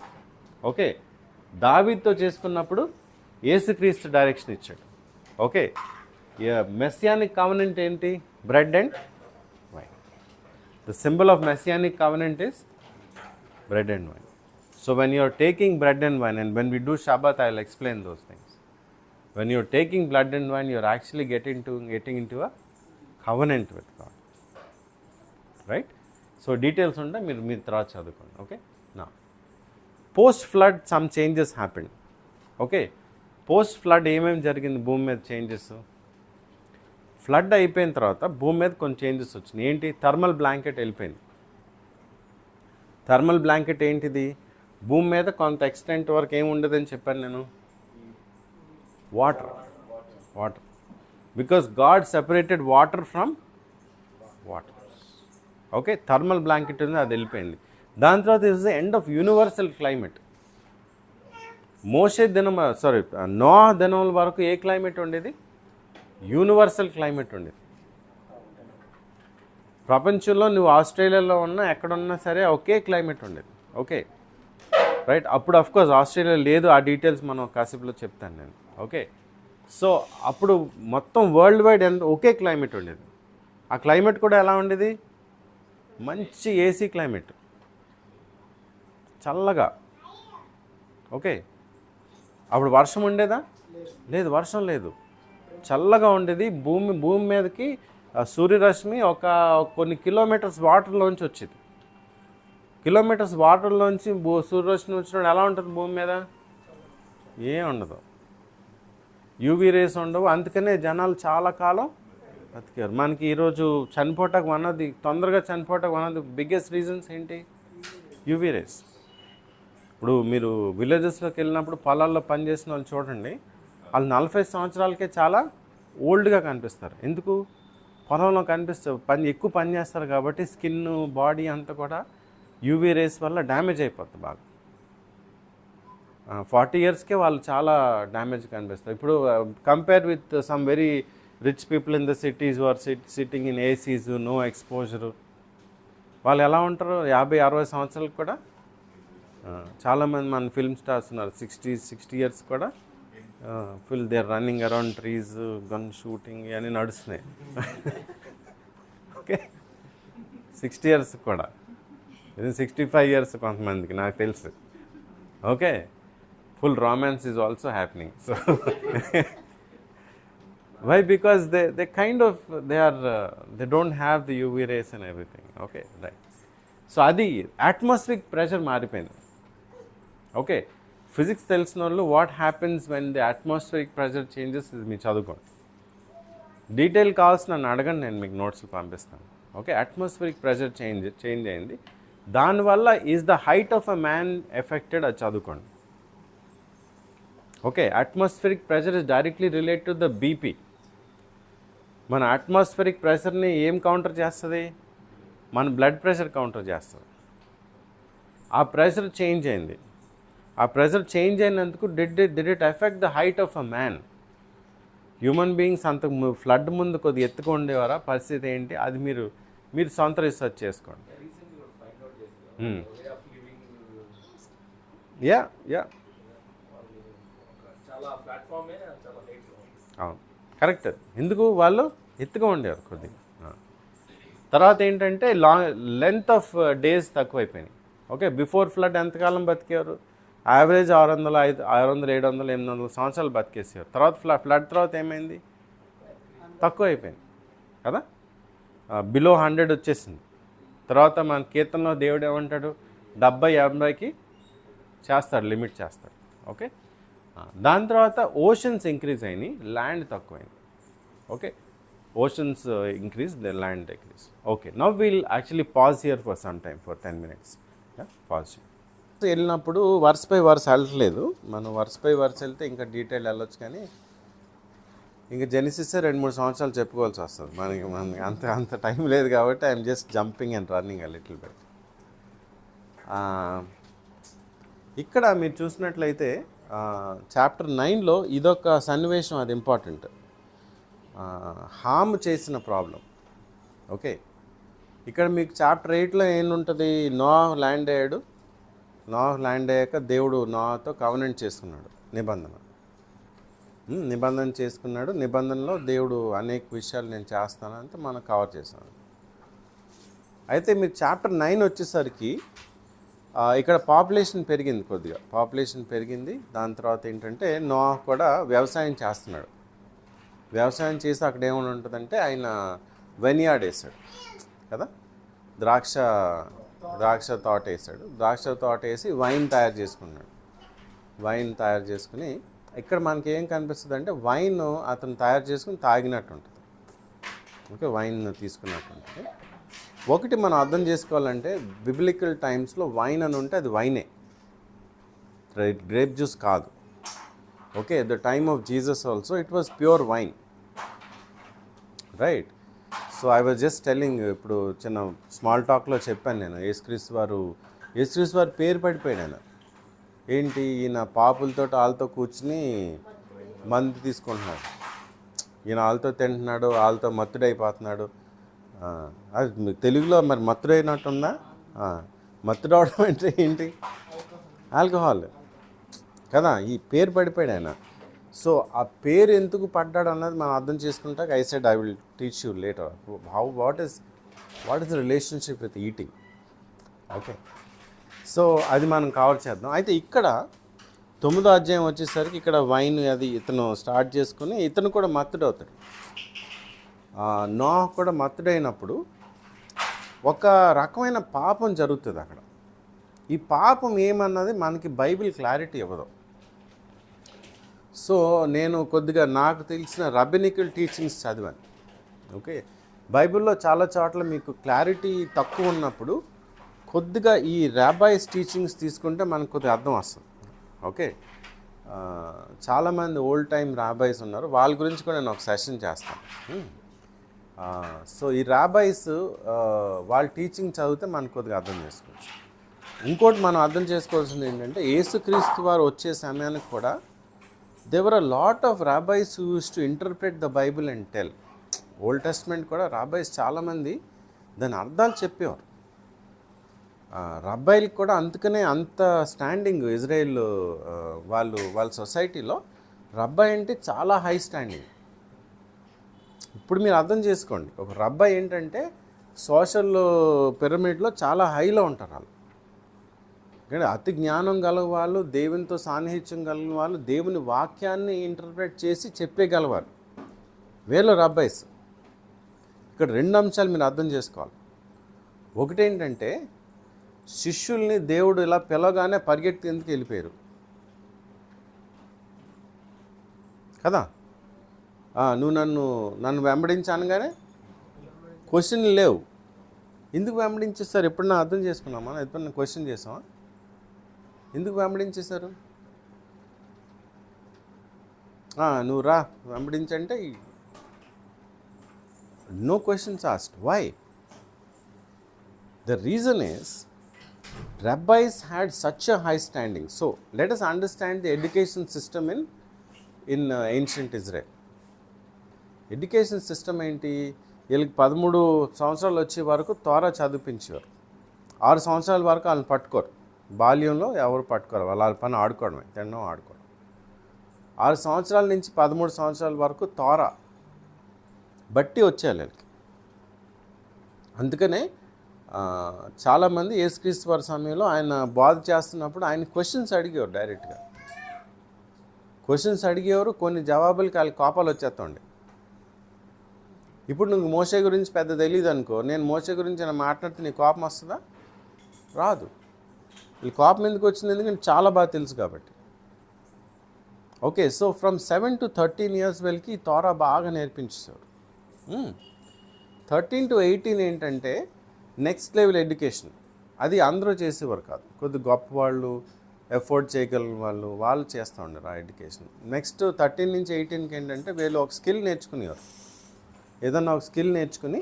Speaker 1: ఓకే, దావీద్తో చేసుకున్నప్పుడు యేసుక్రీస్తు డైరెక్షన్ ఇచ్చాడు. ఓకే, మెస్సియానిక్ కవనెంట్ ఏంటి? Bread and wine. The symbol of messianic covenant is bread and wine. So when you are taking bread and wine, and when we do Shabbat, I will explain those things. When you are taking blood and wine, you are actually getting into a covenant with God, right? So details unta meer tarvata chadukondi. Okay, now post flood some changes happened. Okay, post flood ఏమేమి జరిగింది భూమి మీద changes? Flood అయిపోయిన తర్వాత భూమి మీద కొన్ని changes వచ్చినాయి. ఏంటి? థర్మల్ బ్లాంకెట్ వెళ్ళిపోయింది. థర్మల్ బ్లాంకెట్ ఏంటిది? భూమి మీద కొంత ఎక్స్టెంట్ వరకు ఏమి ఉండదని చెప్పాను నేను. Water. Because God separated water from water. Okay, thermal blanket ఉంది, అది వెళ్ళిపోయింది. దాని తర్వాత is the end of universal climate. నోహ దినం వరకు ఏ క్లైమేట్ ఉండేది? యూనివర్సల్ క్లైమేట్ ఉండేది. ప్రపంచంలో నువ్వు ఆస్ట్రేలియాలో ఉన్నా ఎక్కడున్నా సరే ఒకే క్లైమేట్ ఉండేది. Okay, right. అప్పుడు అఫ్కోర్స్ ఆస్ట్రేలియా లేదు, ఆ డీటెయిల్స్ మనం కాసేపులో చెప్తాను నేను. ఓకే, సో అప్పుడు మొత్తం వరల్డ్ వైడ్ ఒకే క్లైమేట్ ఉండేది. ఆ క్లైమేట్ కూడా ఎలా ఉండేది? మంచి ఏసీ క్లైమేట్, చల్లగా. ఓకే, అప్పుడు వర్షం ఉండేదా? లేదు, వర్షం లేదు, చల్లగా ఉండేది. భూమి మీదకి సూర్యరశ్మి ఒక కొన్ని కిలోమీటర్స్ వాటర్లోంచి వచ్చేది. కిలోమీటర్స్ వాటర్లోంచి సూర్యరశ్మి వచ్చినప్పుడు ఎలా ఉంటుంది భూమి మీద? ఏం ఉండదు, యూవీ రేస్ ఉండవు. అందుకనే జనాలు చాలా కాలం బతికారు. మనకి ఈరోజు తొందరగా చనిపోవటానికి one of the biggest reasons ఏంటి? UV rays. ఇప్పుడు మీరు విలేజెస్లోకి వెళ్ళినప్పుడు పొలాల్లో పనిచేసిన వాళ్ళు చూడండి, వాళ్ళు 40 సంవత్సరాలకే చాలా ఓల్డ్గా కనిపిస్తారు. ఎందుకు? పొలంలో ఎక్కువ పని చేస్తారు కాబట్టి స్కిన్, బాడీ అంతా కూడా యూవీ రేస్ వల్ల డ్యామేజ్ అయిపోతుంది బాగా. 40 ఇయర్స్కే వాళ్ళు చాలా డ్యామేజ్ కనిపిస్తారు. ఇప్పుడు compare with some very rich people in the cities are sitting in ACs, no exposure, వాళ్ళు ఎలా ఉంటారు? 50-60 సంవత్సరాలకు కూడా చాలామంది మన ఫిల్మ్ స్టార్స్ ఉన్నారు 60 ఇయర్స్ కూడా full they are running around trees, gun shooting ఇవన్నీ నడుస్తున్నాయి. ఓకే, 60 ఇయర్స్ కూడా, ఇది 65 ఇయర్స్ కొంతమందికి నాకు తెలుసు. Okay, full romance is also happening. So why? Because they kind of they don't have the UV rays and everything. Okay, right. So అది atmospheric pressure మారిపోయింది. Okay, physics తెలిసిన వాళ్ళు what happens when the atmospheric pressure changes ఇది మీరు చదువుకోండి. Detail కావాల్సి నన్ను అడగండి, నేను మీకు నోట్స్లు పంపిస్తాను. ఓకే, అట్మాస్ఫిరిక్ ప్రెషర్ చేంజ్ అయింది. దానివల్ల is the height of a man affected, అది చదువుకోండి. Okay, atmospheric pressure is directly related to the BP. మన అట్మాస్ఫిరిక్ ప్రెషర్ని ఏం కౌంటర్ చేస్తుంది? మన బ్లడ్ ప్రెషర్ కౌంటర్ చేస్తుంది. ఆ ప్రెషర్ చేంజ్ అయింది. ఆ ప్రెషర్ చేంజ్ అయినందుకు did it effect the height of a man? Human beings అంత ఫ్లడ్ ముందు కొద్దిగా ఎత్తుకు ఉండేవారా? పరిస్థితి ఏంటి? అది మీరు సొంత రీసెర్చ్ చేసుకోండి. యా అవును, కరెక్ట్. ఎందుకు? వాళ్ళు ఎత్తుగా ఉండేవారు కొద్దిగా. తర్వాత ఏంటంటే లెంత్ ఆఫ్ డేస్ తక్కువైపోయినాయి. ఓకే, బిఫోర్ ఫ్లడ్ ఎంతకాలం బతికారు? యావరేజ్ 600, 700, 800 సంవత్సరాలు బతికేసారు. తర్వాత ఫ్లడ్ తర్వాత ఏమైంది? తక్కువ అయిపోయింది కదా, బిలో 100 వచ్చేసింది. తర్వాత మన కీర్తనలో దేవుడు ఏమంటాడు? 70-80కి చేస్తాడు, లిమిట్ చేస్తాడు. ఓకే, దాని తర్వాత ఓషన్స్ ఇంక్రీజ్ అయినాయి, ల్యాండ్ తక్కువైంది. Okay, oceans increase, the land decrease. Okay, now will actually pause here for some time, for 10 minutes. Pause వెళ్ళినప్పుడు వర్స్ బై వర్స్ వెళ్ళట్లేదు, మనం వర్స్ బై వర్స్ వెళ్తే ఇంకా డీటెయిల్ వెళ్ళొచ్చు, కానీ ఇంకా జెనిసిస్ 2-3 సంవత్సరాలు చెప్పుకోవాల్సి వస్తుంది మనకి అంత టైం లేదు కాబట్టి I'm just jumping and running a little bit. ఇక్కడ మీరు చూసినట్లయితే చాప్టర్ 9లో ఇదొక సన్నివేశం, అది ఇంపార్టెంట్. హామ్ చేసిన ప్రాబ్లం. ఓకే, ఇక్కడ మీకు చాప్టర్ 8లో ఏముంటుంది? నోవాహు ల్యాండ్ అయ్యాడు. నోవాహు ల్యాండ్ అయ్యాక దేవుడు నోవాహుతో కవెనెంట్ చేసుకున్నాడు, నిబంధన చేసుకున్నాడు. నిబంధనలో దేవుడు అనేక విషయాలు నేను చేస్తానంటే మనం కవర్ చేశాను. అయితే మీరు చాప్టర్ 9 వచ్చేసరికి ఇక్కడ పాపులేషన్ పెరిగింది, కొద్దిగా పాపులేషన్ పెరిగింది. దాని తర్వాత ఏంటంటే నోవాహు కూడా వ్యవసాయం చేస్తున్నాడు. వ్యవసాయం చేసి అక్కడ ఏమైనా ఉంటుందంటే ఆయన వెనియార్డ్ వేసాడు కదా, ద్రాక్ష తోట వేసాడు. ద్రాక్ష తోట వేసి వైన్ తయారు చేసుకున్నాడు. వైన్ తయారు చేసుకుని ఇక్కడ మనకి ఏం కనిపిస్తుంది అంటే వైన్ అతను తయారు చేసుకుని తాగినట్టు ఉంటుంది. ఓకే, వైన్ తీసుకున్నట్టు ఉంటుంది. ఒకటి మనం అర్థం చేసుకోవాలంటే బిబ్లికల్ టైమ్స్లో వైన్ అని ఉంటే అది వైనే, గ్రేప్ జ్యూస్ కాదు. Okay, the time of Jesus also it was pure wine, right? So I was just telling, ఇప్పుడు చిన్న స్మాల్ టాక్లో చెప్పాను నేను, యేసుక్రీస్తు వారు పేరు పడిపోయాడు ఆయన. ఏంటి, ఈయన పాపులతో వాళ్ళతో కూర్చుని మందు తీసుకుంటున్నాడు, ఈయన వాళ్ళతో తింటున్నాడు, వాళ్ళతో మత్తుడైపోతున్నాడు. అది మీకు తెలుగులో మరి మత్తుడైనట్టుందా? మత్తుడు అవడం అంటే ఏంటి? ఆల్కహాల్ కదా, ఈ పేరు పడిపోయాడు ఆయన. సో ఆ పేరు ఎందుకు పడ్డాడు అన్నది మనం అర్థం చేసుకుంటాక I said I will teach you later what is the relationship with eating. Okay, so అది మనం కవర్ చేద్దాం. అయితే ఇక్కడ 9వ అధ్యాయం వచ్చేసరికి ఇక్కడ వైన్ అది ఇతను స్టార్ట్ చేసుకుని ఇతను కూడా మత్తుడు అవుతాడు. నోవాహు కూడా మత్తుడైనప్పుడు ఒక రకమైన పాపం జరుగుతుంది అక్కడ. ఈ పాపం ఏమన్నది మనకి బైబిల్ క్లారిటీ ఇవ్వదు. సో నేను కొద్దిగా నాకు తెలిసిన రబ్బినికల్ టీచింగ్స్ చదివాను. ఓకే, బైబిల్లో చాలా చోట్ల మీకు క్లారిటీ తక్కువ ఉన్నప్పుడు కొద్దిగా ఈ రాబాయిస్ టీచింగ్స్ తీసుకుంటే మనకు కొద్దిగా అర్థం వస్తుంది. ఓకే, చాలామంది ఓల్డ్ టైం రాబాయిస్ ఉన్నారు, వాళ్ళ గురించి కూడా నేను ఒక సెషన్ చేస్తాను. సో ఈ రాబాయిస్ వాళ్ళ టీచింగ్ చదివితే మనకు కొద్దిగా అర్థం చేసుకోవచ్చు. ఇంకోటి మనం అర్థం చేసుకోవాల్సింది ఏంటంటే యేసుక్రీస్తు వారు వచ్చే సమయానికి కూడా there were a lot of rabbis who used to interpret the Bible and tell. Old testament కూడా రాబాయిస్ చాలామంది దాని అర్థాలు చెప్పేవారు. రబ్బాయిలకు కూడా అందుకనే అంత స్టాండింగ్ ఇజ్రాయెల్ వాళ్ళ సొసైటీలో రబ్బాయి అంటే చాలా హై స్టాండింగ్. ఇప్పుడు మీరు అర్థం చేసుకోండి, ఒక రబ్బాయి ఏంటంటే సోషల్ పిరమిడ్లో చాలా హైలో ఉంటారు వాళ్ళు. అతి జ్ఞానం గల వాళ్ళు, దేవునితో సాన్నిహిత్యం కలిగిన వాళ్ళు, దేవుని వాక్యాన్ని ఇంటర్ప్రెట్ చేసి చెప్పేయగలవారు వీళ్ళు రబ్బాయిస్. ఇక్కడ 2 అంశాలు మీరు అర్థం చేసుకోవాలి. ఒకటేంటంటే శిష్యుల్ని దేవుడు ఇలా పిలవగానే పరిగెత్తి ఎందుకు వెళ్ళిపోయారు కదా. నువ్వు నన్ను వెంబడించానుగానే క్వశ్చన్లు లేవు, ఎందుకు వెంబడించేస్తారు? ఎప్పుడన్నా అర్థం చేసుకున్నామా? ఎప్పుడన్నా క్వశ్చన్ చేసామా? ఎందుకు వెంబడించేశారు? నువ్వు రా వెంబడించంటే no questions asked. Why? The reason is rabbis had such a high standing. So let us understand the education system in ancient Israel. Education system ఏంటి? వీళ్ళకి 13 సంవత్సరాలు వచ్చే వరకు తోరా చదివించేవారు. 6 సంవత్సరాల వరకు వాళ్ళని పట్టుకోరు, బాల్యంలో ఎవరు పట్టుకోరు, వాళ్ళ పని ఆడుకోవడమే, తినడం ఆడుకోవడం. 6 సంవత్సరాల నుంచి 13 సంవత్సరాల వరకు తోరా బట్టి వచ్చేయాలి వీళ్ళకి. అందుకనే చాలామంది యేసుక్రీస్తు వారి సమయంలో ఆయన బోధ చేస్తున్నప్పుడు ఆయన క్వశ్చన్స్ అడిగేవారు, డైరెక్ట్గా క్వశ్చన్స్ అడిగేవారు. కొన్ని జవాబులకి వాళ్ళకి కోపాలు వచ్చేస్తుండే. ఇప్పుడు నువ్వు మోషే గురించి పెద్ద తెలియదు అనుకో, నేను మోషే గురించి నేను మాట్లాడితే నీ కోపం వస్తుందా? రాదు. ఈ కోపం ఎందుకు వచ్చింది? ఎందుకంటే చాలా బాగా తెలుసు కాబట్టి. Okay, so from 7 to 13 years వీళ్ళకి తోరా బాగా నేర్పించేవారు. 13 to 18 ఏంటంటే నెక్స్ట్ లెవెల్ ఎడ్యుకేషన్. అది అందరూ చేసేవారు కాదు, కొద్ది గొప్ప వాళ్ళు, ఎఫోర్డ్ చేయగలిగిన వాళ్ళు చేస్తూ ఉండరు ఆ ఎడ్యుకేషన్. నెక్స్ట్ 13 నుంచి 18కి ఏంటంటే వీళ్ళు ఒక స్కిల్ నేర్చుకునేవారు. ఏదన్నా ఒక స్కిల్ నేర్చుకుని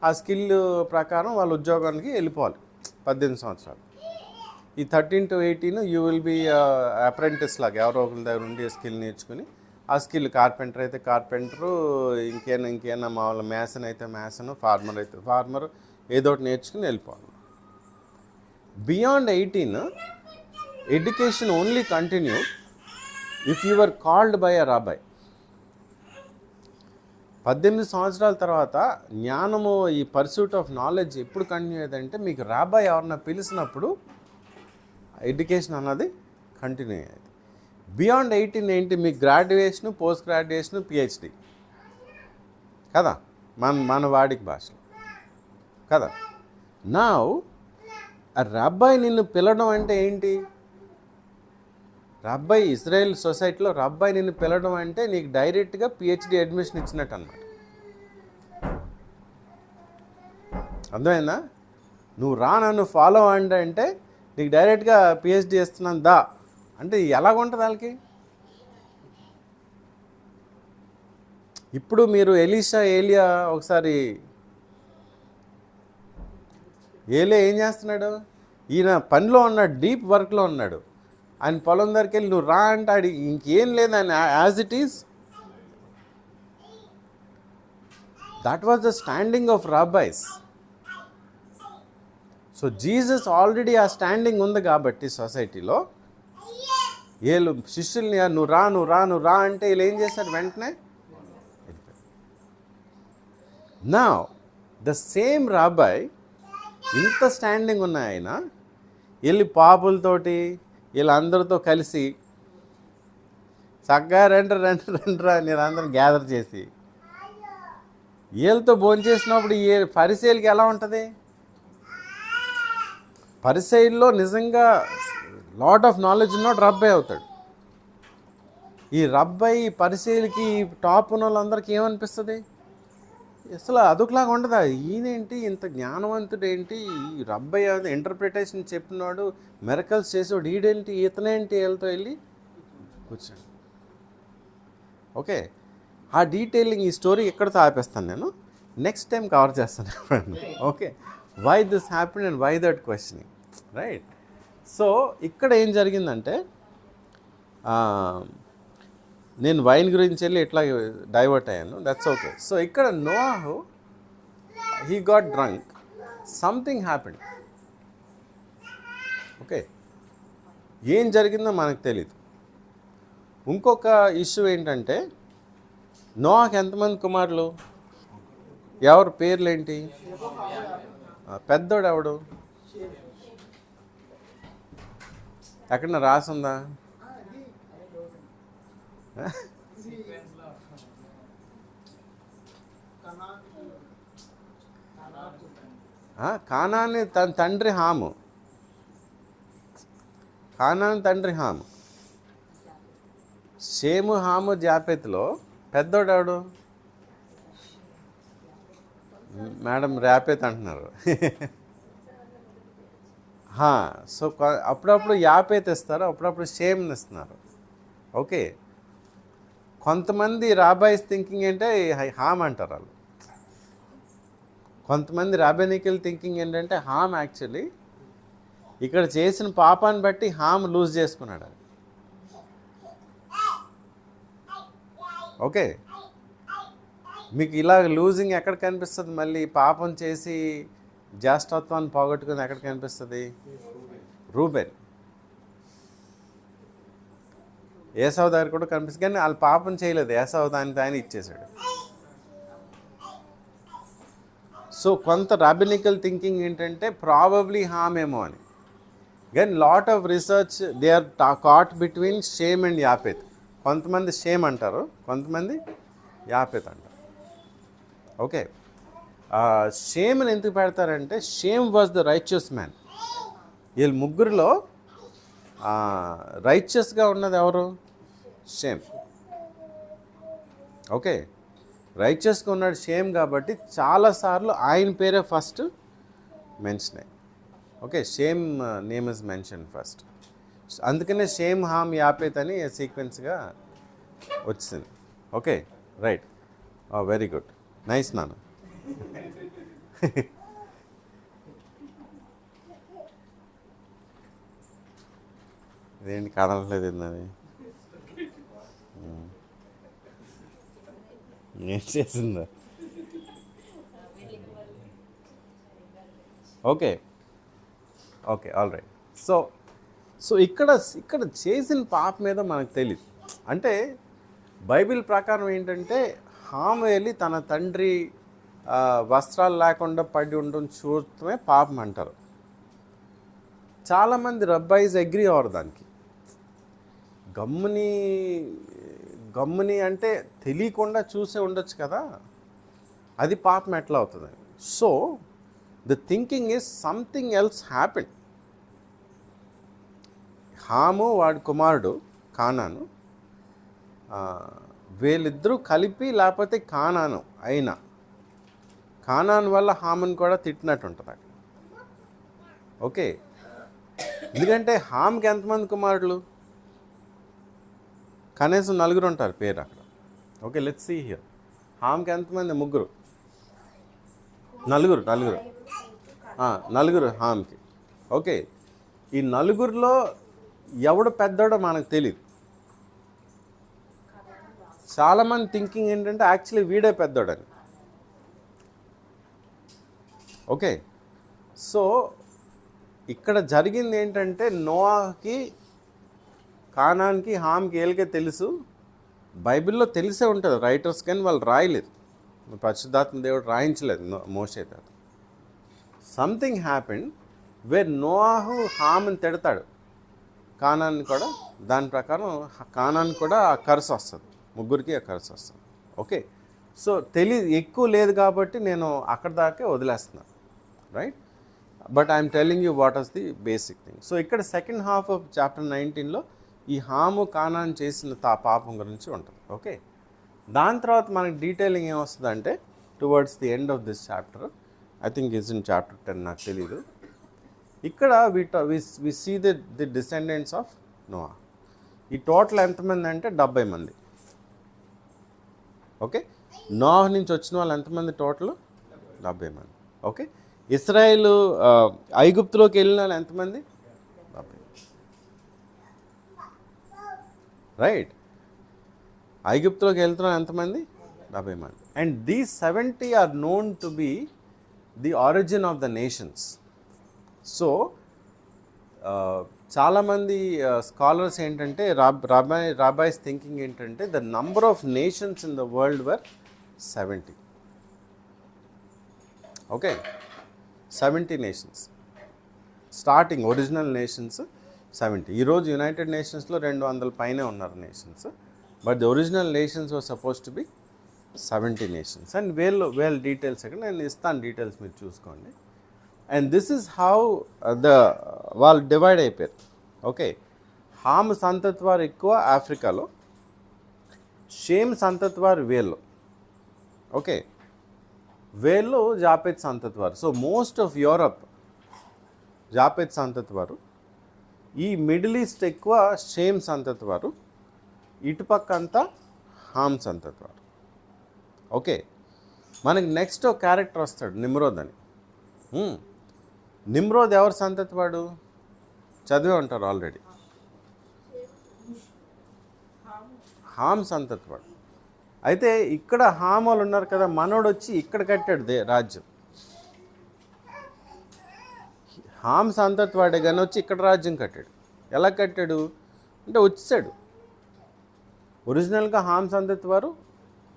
Speaker 1: ఆ స్కిల్ ప్రకారం వాళ్ళ ఉద్యోగానికి వెళ్ళిపోవాలి 18 సంవత్సరాలు. ఈ 13 to 18 you will be apprentice లాగా ఎవరో ఒకరి దగ్గర ఉండి స్కిల్ నేర్చుకుని ఆ స్కిల్, కార్పెంటర్ అయితే కార్పెంటరు, ఇంకేనా మామూలు మ్యాసన్ అయితే మ్యాసను, ఫార్మర్ అయితే ఫార్మర్, ఏదో ఒకటి నేర్చుకుని వెళ్ళిపోవాలి. Beyond 18 education only continue if you are called by a rabbi. 18 సంవత్సరాల తర్వాత జ్ఞానము, ఈ పర్సూట్ ఆఫ్ నాలెడ్జ్ ఎప్పుడు కంటిన్యూ అయ్యేదంటే మీకు రాబాయ్ ఎవరన్నా పిలిచినప్పుడు ఎడ్యుకేషన్ అన్నది కంటిన్యూ అయ్యేది. బియాండ్ 18 ఏంటి, మీకు గ్రాడ్యుయేషను, పోస్ట్ గ్రాడ్యుయేషను, పిహెచ్డి కదా మన వాడికి భాషలో కదా. నౌ ఆ రబ్బాయి నిన్ను పిలవడం అంటే ఏంటి? రబ్బాయి ఇజ్రాయెల్ సొసైటీలో రబ్బాయి నిన్ను పిలవడం అంటే నీకు డైరెక్ట్గా పిహెచ్డి అడ్మిషన్ ఇచ్చినట్టు అనమాట. అర్థమైందా? నువ్వు రా నన్ను ఫాలో అంటే నీకు డైరెక్ట్గా పిహెచ్డి ఇస్తున్నాను దా అంటే ఎలాగుంటుంది వాళ్ళకి? ఇప్పుడు మీరు ఏలియా ఒకసారి ఏలియా ఏం చేస్తున్నాడు? ఈయన పనిలో ఉన్నాడు, డీప్ వర్క్లో ఉన్నాడు. ఆయన పొలం దగ్గరికి వెళ్ళి నువ్వు రా అంటే ఆడి ఇంకేం లేదు, ఆయన as it is. That was the standing of rabbis. So Jesus already ఆ స్టాండింగ్ ఉంది కాబట్టి సొసైటీలో వీళ్ళు శిష్యుల్ని నువ్వు రా అంటే వీళ్ళు ఏం చేశారు? వెంటనే. నా ద సేమ్ రాబాయ్, ఇంత స్టాండింగ్ ఉన్న ఆయన వెళ్ళి పాపులతోటి వీళ్ళందరితో కలిసి చక్కగా రండ్రా నేను అందరం గ్యాదర్ చేసి వీళ్ళతో భోంచేసినప్పుడు ఈ పరిసయ్యులకి ఎలా ఉంటుంది? పరిసయ్యుల్లో నిజంగా లాట్ ఆఫ్ నాలెడ్జ్ ఉన్నట్టు రబ్బాయి అవుతాడు. ఈ రబ్బాయి పరిసయ్యులకి టాప్ ఉన్న వాళ్ళందరికీ ఏమనిపిస్తుంది? అసలు అదొకలాగా ఉండదా? ఈయనేంటి ఇంత జ్ఞానవంతుడు, ఏంటి ఈ రబ్బాయి ఇంటర్ప్రిటేషన్ చెప్పినాడు, మిరకల్స్ చేసాడు, ఈడేంటి ఇతనేంటి వీళ్ళతో వెళ్ళి కూర్చోండి. ఓకే, ఆ డీటెయిలింగ్ ఈ స్టోరీ ఎక్కడితో ఆపేస్తాను, నేను నెక్స్ట్ టైం కవర్ చేస్తాను. Okay, why this happen and why that questioning, right? So ఇక్కడ ఏం జరిగిందంటే నేను వైన్ గురించి వెళ్ళి ఇట్లా డైవర్ట్ అయ్యాను, దట్స్ ఓకే. సో ఇక్కడ నోవాహు he got drunk, something happened. Okay, ఏం జరిగిందో మనకు తెలీదు. ఇంకొక ఇష్యూ ఏంటంటే నోవాహుకి ఎంతమంది కుమారులు, ఎవరి పేర్లేంటి? పెద్దోడు ఎవడు? ఎక్కడన్నా రాసుందా? కానాని తన తండ్రి హాము, కానాని తండ్రి హాము. షేము, హాము, జాపెత్లో పెద్దోడెవడు? మేడం ర్యాపేత్ అంటున్నారు. సో అప్పుడప్పుడు యాపేత్ ఇస్తారు, అప్పుడప్పుడు షేమ్ని ఇస్తున్నారు. ఓకే, కొంతమంది రాబాయిస్ థింకింగ్ అంటే హామ్ అంటారు వాళ్ళు. కొంతమంది రాబెనికల్ థింకింగ్ ఏంటంటే హామ్ యాక్చువల్లీ ఇక్కడ చేసిన పాపాన్ని బట్టి హామ్ లూజ్ చేసుకున్నాడు. ఓకే, మీకు ఇలా లూజింగ్ ఎక్కడ కనిపిస్తుంది? మళ్ళీ పాపం చేసి జ్యేష్ఠత్వాన్ని పోగొట్టుకుని ఎక్కడ కనిపిస్తుంది? రూబెన్, ఏసావు దగ్గర కూడా కనిపిస్తుంది, కానీ వాళ్ళు పాపం చేయలేదు, ఏసావు దానికి ఆయన ఇచ్చేసాడు. సో కొంత రాబినికల్ థింకింగ్ ఏంటంటే ప్రాబబ్లీ హామ్ ఏమో అని, కానీ lot of research they are caught between Shem and Japheth. కొంతమంది షేమ్ అంటారు, కొంతమంది యాపెత్ అంటారు. ఓకే, షేమ్ని ఎందుకు పెడతారంటే shame was the righteous man. వీళ్ళు ముగ్గురులో రైచియస్గా ఉన్నది ఎవరు? షేమ్. ఓకే, రైచియస్గా ఉన్నాడు షేమ్ కాబట్టి చాలాసార్లు ఆయన పేరే ఫస్ట్ మెన్షన్ అయ్యి. Okay, shame name is mention first. అందుకనే షేమ్ హామ్ యాపేత్ అని సీక్వెన్స్గా వచ్చింది. Okay, right, very good, nice నాన్న. ఇదేంటి కదలట్లేదు అది, ఏం చేసిందా? Okay okay, all right. So ఇక్కడ చేసిన పాప మీద మనకు తెలియదు. అంటే బైబిల్ ప్రకారం ఏంటంటే హామ్ వెళ్ళి తన తండ్రి వస్త్రాలు లేకుండా పడి ఉండడం చూడటమే పాపం అంటారు. చాలామంది రబ్బాయిస్ అగ్రీ అవ్వరు దానికి. గమ్ముని అంటే తెలియకుండా చూసే ఉండొచ్చు కదా, అది పాపం ఎట్లా అవుతుంది? So the thinking is something else happen. Ham వాడి కుమారుడు కానాను, వీళ్ళిద్దరూ కలిపి లేకపోతే కానాను అయినా కానాను వల్ల హాముని కూడా తిట్టినట్టు ఉంటుంది అక్కడ. ఓకే, ఎందుకంటే హామ్కి ఎంతమంది కుమారులు? కనీసం 4 ఉంటారు పేరు అక్కడ. Okay, let's see here. హామ్కి ఎంతమంది? 3. 4 హామ్కి. ఓకే, ఈ 4లో ఎవడు పెద్దోడో మనకు తెలియదు. చాలామంది థింకింగ్ ఏంటంటే యాక్చువల్లీ వీడే పెద్దోడని. ఓకే, సో ఇక్కడ జరిగింది ఏంటంటే నోవాకి, కానాన్కి, హామ్కి వీళ్ళకే తెలుసు. బైబిల్లో తెలిసే ఉంటుంది రైటర్స్, కానీ వాళ్ళు రాయలేదు, పరిశుద్ధాత్మ దేవుడు రాయించలేదు మోషే తాత. సంథింగ్ హ్యాపెండ్ వేర్ నోవాహు హామ్ని తిడతాడు, కానాన్ని కూడా. దాని ప్రకారం కానాన్ని కూడా ఆ కర్స్ వస్తుంది, ముగ్గురికి ఆ కర్స్ వస్తుంది. ఓకే, సో ఎక్కువ లేదు కాబట్టి నేను అక్కడ దాకే వదిలేస్తున్నాను, right? But I'm telling you what is the basic thing. So ఇక్కడ సెకండ్ హాఫ్ ఆఫ్ చాప్టర్ 19లో ఈ హాము కానాన్ చేసిన పాపం గురించి ఉంటుంది. ఓకే, దాని తర్వాత మనకి డీటెయిలింగ్ ఏమొస్తుందంటే towards the end of this chapter, I think is in chapter 10, నాకు తెలీదు. ఇక్కడ we see the descendants of Noah. ఈ టోటల్ ఎంతమంది అంటే 70 మంది. ఓకే, నోవా నుంచి వచ్చిన వాళ్ళు ఎంతమంది? టోటల్ 70 మంది. ఓకే, ఇస్రాయేల్ ఐగుప్తులోకి వెళ్ళిన వాళ్ళు ఎంతమంది? 70. రైట్, ఐగుప్తులోకి వెళ్తున్న ఎంతమంది? 70 మంది. And these 70 are known to be the origin of the nations. So చాలామంది స్కాలర్స్ ఏంటంటే రాబాయిస్ థింకింగ్ ఏంటంటే the number of nations in the world were 70. Okay, 70 nations starting, original nations 70. ఈరోజు యునైటెడ్ నేషన్స్లో 200 పైనే ఉన్నారు nations, but the original nations were suppose to be 70 nations. And వీళ్ళ details ఇక్కడ నేను ఇస్తాను, డీటెయిల్స్ మీరు చూసుకోండి. అండ్ దిస్ ఈజ్ హౌ వాళ్ళు డివైడ్ అయిపోయారు. ఓకే, హామ్ సంతతి వారు ఎక్కువ ఆఫ్రికాలో, షేమ్ సంతతి వారు వీళ్ళు. ఓకే, వీళ్ళు జాపెత్ సంతతి వారు. సో మోస్ట్ ఆఫ్ యూరప్ జాపెత్ సంతతి వారు, ఈ మిడిల్ ఈస్ట్ ఎక్కువ షేమ్ సంతతి వారు, ఇటుపక్క అంతా హామ్ సంతతి వారు. ఓకే, మనకి నెక్స్ట్ ఒక క్యారెక్టర్ వస్తాడు, నిమ్రోద్ అని. నిమ్రోద్ ఎవరు సంతతి వాడు? చదివే ఉంటారు ఆల్రెడీ. హామ్ సంతతి వాడు. అయితే ఇక్కడ హామ్ వాళ్ళు ఉన్నారు కదా, మనోడు వచ్చి ఇక్కడ కట్టాడు రాజ్యం. హామ్ సంతతి వాడే కానీ వచ్చి ఇక్కడ రాజ్యం కట్టాడు. ఎలా కట్టాడు అంటే వచ్చాడు. ఒరిజినల్గా హామ్ సంతతి వారు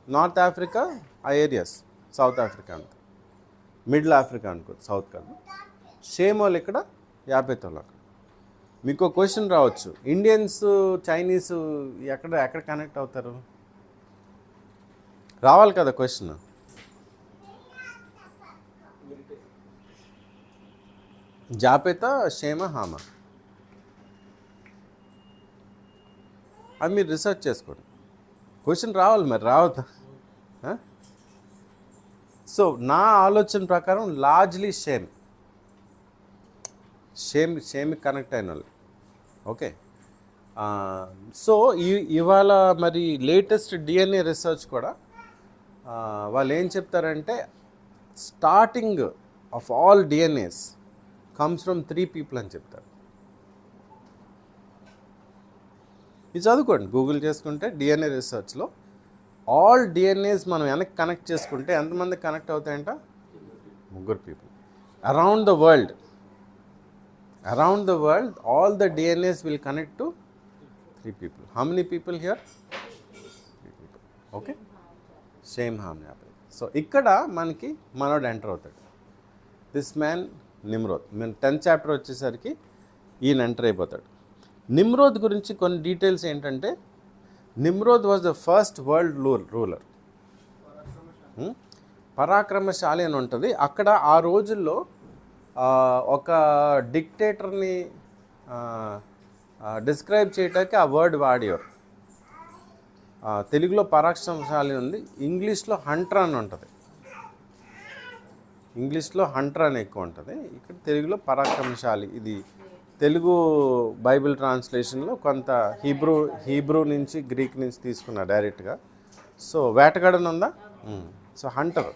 Speaker 1: నార్త్ ఆఫ్రికా, ఆ ఏరియాస్, సౌత్ ఆఫ్రికా అంతా, మిడిల్ ఆఫ్రికా అనుకో, సౌత్ కాదు. షేమ్ వాళ్ళు ఇక్కడ, యాపెత్ వాళ్ళు అక్కడ. మీకు క్వశ్చన్ రావచ్చు, ఇండియన్స్ చైనీస్ ఎక్కడ కనెక్ట్ అవుతారు? రావాలి కదా క్వశ్చన్. జాపెత, షేమ, హామ. అది మీరు రీసెర్చ్ చేసుకోండి. క్వశ్చన్ రావాలి మరి, రావద్దా? సో నా ఆలోచన ప్రకారం లార్జ్లీ షేమ్కి కనెక్ట్ అయిన వాళ్ళు. ఓకే, సో ఇవాళ మరి లేటెస్ట్ డిఎన్ఏ రీసెర్చ్ కూడా వాళ్ళు ఏం చెప్తారంటే starting of all DNAs comes from 3 people అని చెప్తారు. ఇది చదువుకోండి, గూగుల్ చేసుకుంటే డిఎన్ఏ రీసెర్చ్లో ఆల్ డిఎన్ఏస్ మనం వెనక్కి కనెక్ట్ చేసుకుంటే ఎంతమంది కనెక్ట్ అవుతాయంట? 3 people around the world. All the DNAs will connect to 3 people. How many people here? 3 people. Okay, same harmony apple. So ఇక్కడ మనకి మనోడు ఎంటర్ అవుతాడు. This man Nimrod. మేము 10th chapter వచ్చేసరికి ఈయన ఎంటర్ అయిపోతాడు. నిమ్రోద్ గురించి కొన్ని డీటెయిల్స్ ఏంటంటే, Nimrod was the first world ruler. పరాక్రమశాలి అని ఉంటుంది. అక్కడ ఆ రోజుల్లో ఒక డిక్టేటర్ని డిస్క్రైబ్ చేయటానికి ఆ వర్డ్ వాడేవారు. తెలుగులో పరాక్రమశాలి ఉంది, ఇంగ్లీష్లో హంటర్ అని ఉంటుంది. ఇంగ్లీష్లో హంటర్ అని ఎక్కువ ఉంటుంది, ఇక్కడ తెలుగులో పరాక్రమశాలి. ఇది తెలుగు బైబిల్ ట్రాన్స్లేషన్లో కొంత హీబ్రూ నుంచి గ్రీక్ నుంచి తీసుకున్నా డైరెక్ట్గా. సో వేటగాడని ఉందా? సో హంటర్,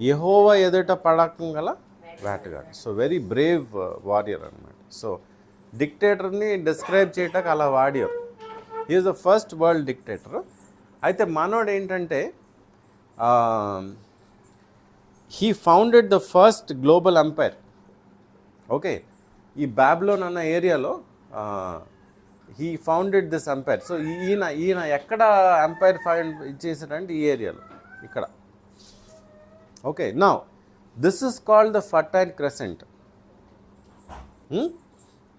Speaker 1: యెహోవా ఎదుట పరాక్రమం గల వేటగాడు. సో వెరీ బ్రేవ్ వారియర్ అనమాట. సో డిక్టేటర్ని డిస్క్రైబ్ చేయటానికి అలా వాడారు. Is the first world dictator. అయితే మనోడు ఏంటంటే he founded the first global empire. Okay, ఈ బాబిలోన్ అన్న ఏరియాలో he founded this empire. So ఈయన ఎక్కడ ఎంపైర్ ఫౌండ్ చేశాడంటే ఈ ఏరియాలో, ఇక్కడ. Okay, now this is called the fertile crescent.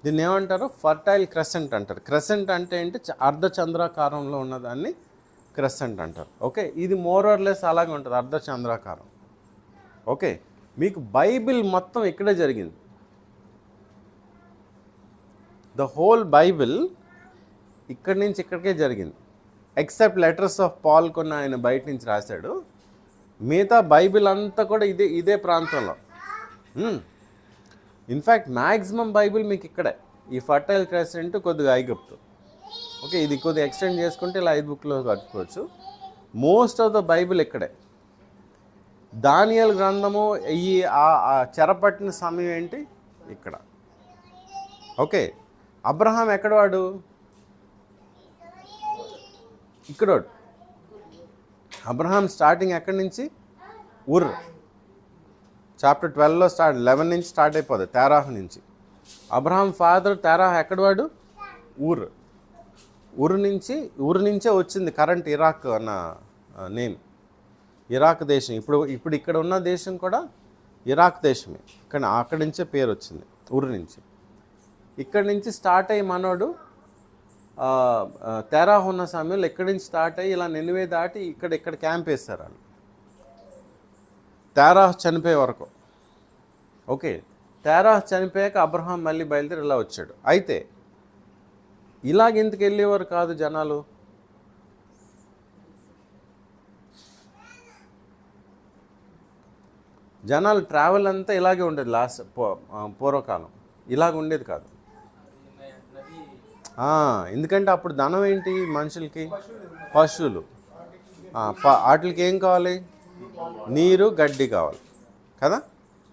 Speaker 1: దీన్ని ఏమంటారు? ఫర్టైల్ క్రెసెంట్ అంటారు. క్రెసెంట్ అంటే ఏంటి? అర్ధచంద్రాకారంలో ఉన్నదాన్ని క్రెసెంట్ అంటారు. ఓకే, ఇది మోర్ ఆర్ లెస్ అలాగే ఉంటుంది, అర్ధచంద్రాకారం. ఓకే, మీకు బైబిల్ మొత్తం ఇక్కడే జరిగింది. ద హోల్ బైబిల్ ఇక్కడి నుంచి ఇక్కడికే జరిగింది, ఎక్సెప్ట్ లెటర్స్ ఆఫ్ పాల్ కొన్ని ఆయన బయట నుంచి రాశాడు. మిగతా బైబిల్ అంతా కూడా ఇదే ప్రాంతంలో. ఇన్ఫ్యాక్ట్ మ్యాక్సిమం బైబిల్ మీకు ఇక్కడే. ఈ ఫర్టైల్ క్రెసెంట్ కొద్దిగా ఐగుప్తు. ఓకే, ఇది కొద్దిగా ఎక్స్టెండ్ చేసుకుంటే ఇలా 5 books కట్టుకోవచ్చు. మోస్ట్ ఆఫ్ ద బైబిల్ ఇక్కడే. దానియేలు గ్రంథము ఈ చెరపట్టిన సమయం ఏంటి? ఇక్కడ. ఓకే, అబ్రహాం ఎక్కడవాడు? ఇక్కడోడు. అబ్రహాం స్టార్టింగ్ ఎక్కడి నుంచి? ఉర్. చాప్టర్ 12లో 11 నుంచి స్టార్ట్ అయిపోతుంది, తెరాహ్ నుంచి. అబ్రహాం ఫాదర్ తెరాహ్ ఎక్కడవాడు? ఊరు నుంచే వచ్చింది కరెంట్ ఇరాక్ అన్న నేమ్. ఇరాక్ దేశం. ఇప్పుడు ఇక్కడ ఉన్న దేశం కూడా ఇరాక్ దేశమే. అక్కడి నుంచే పేరు వచ్చింది, ఊరు నుంచి. ఇక్కడి నుంచి స్టార్ట్ అయ్యి మనోడు తెరాహ్ ఉన్న సమయంలో ఇక్కడి నుంచి స్టార్ట్ అయ్యి ఇలా నినివే దాటి ఇక్కడ క్యాంప్ వేస్తారు వాళ్ళు, తెరాహ్ చనిపోయే వరకు. ఓకే, తెరాహ్ చనిపోయాక అబ్రహాం మళ్ళీ బయలుదేరి ఇలా వచ్చాడు. అయితే ఇలాగ ఇంతకు వెళ్ళేవారు కాదు జనాలు. ట్రావెల్ అంతా ఇలాగే ఉండేది. పూర్వకాలం ఇలాగ ఉండేది కాదు. ఎందుకంటే అప్పుడు ధనం ఏంటి మనుషులకి? పశువులు. వాటికి ఏం కావాలి? నీరు, గడ్డి కావాలి కదా,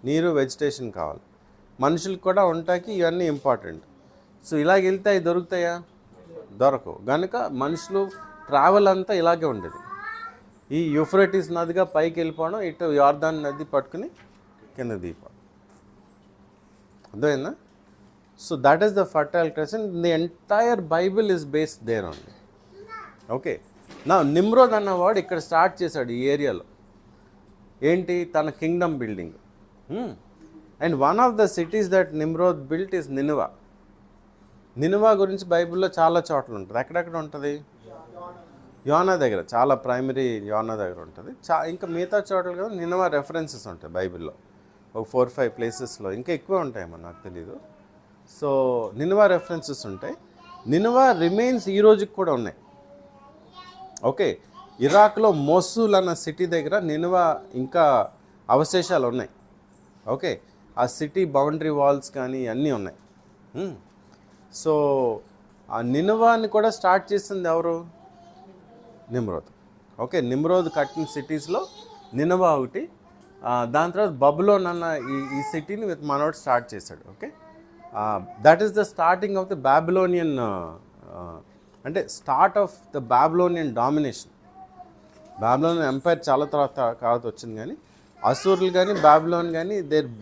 Speaker 1: నీరు, వెజిటేషన్ కావాలి. మనుషులకు కూడా ఉంటాకి ఇవన్నీ ఇంపార్టెంట్. సో ఇలాగ వెళ్తే అవి దొరుకుతాయా? దొరకవు. కనుక మనుషులు ట్రావెల్ అంతా ఇలాగే ఉండేది. ఈ యూఫ్రటీస్ నదిగా పైకి వెళ్ళిపోవడం, ఇటు యార్దాన్ నది పట్టుకుని కింద దిగిపోవడం. అర్థమైందా? So that is the fertile crescent. The entire Bible is based there only. Okay, నా నిమ్రోద్ అన్నవాడు ఇక్కడ స్టార్ట్ చేశాడు ఈ ఏరియాలో. ఏంటి? తన kingdom building. And one of the cities that Nimrod built is Nineveh. Nineveh గురించి బైబిల్లో చాలా చోట్ల ఉంటుంది. ఎక్కడెక్కడ ఉంటుంది? యోనా దగ్గర, చాలా ప్రైమరీ యోనా దగ్గర ఉంటుంది. ఇంకా మిగతా చోట్ల కదా నినువా రెఫరెన్సెస్ ఉంటాయి బైబిల్లో, ఒక 4-5 ప్లేసెస్లో. ఇంకా ఎక్కువ ఉంటాయేమో నాకు తెలీదు. సో నినువా రెఫరెన్సెస్ ఉంటాయి. నినవా రిమైన్స్ ఈ రోజుకి కూడా ఉన్నాయి. ఓకే, ఇరాక్లో మోసూల్ అన్న సిటీ దగ్గర నినవా ఇంకా అవశేషాలు ఉన్నాయి. ఓకే, ఆ సిటీ బౌండరీ వాల్స్ కానీ అన్నీ ఉన్నాయి. సో ఆ నినవాని కూడా స్టార్ట్ చేసింది ఎవరు? నిమ్రోద్. ఓకే, నిమ్రోద్ కట్టిన సిటీస్లో నినవా ఒకటి. దాని తర్వాత బబులోన్ అన్న ఈ సిటీని మనోడు స్టార్ట్ చేశాడు. Okay, that is the starting of the Babylonian, అంటే start of the Babylonian domination. Babylonian empire చాలా తర్వాత వచ్చింది, కానీ అసూర్లు కానీ బాబిలోన్ కానీ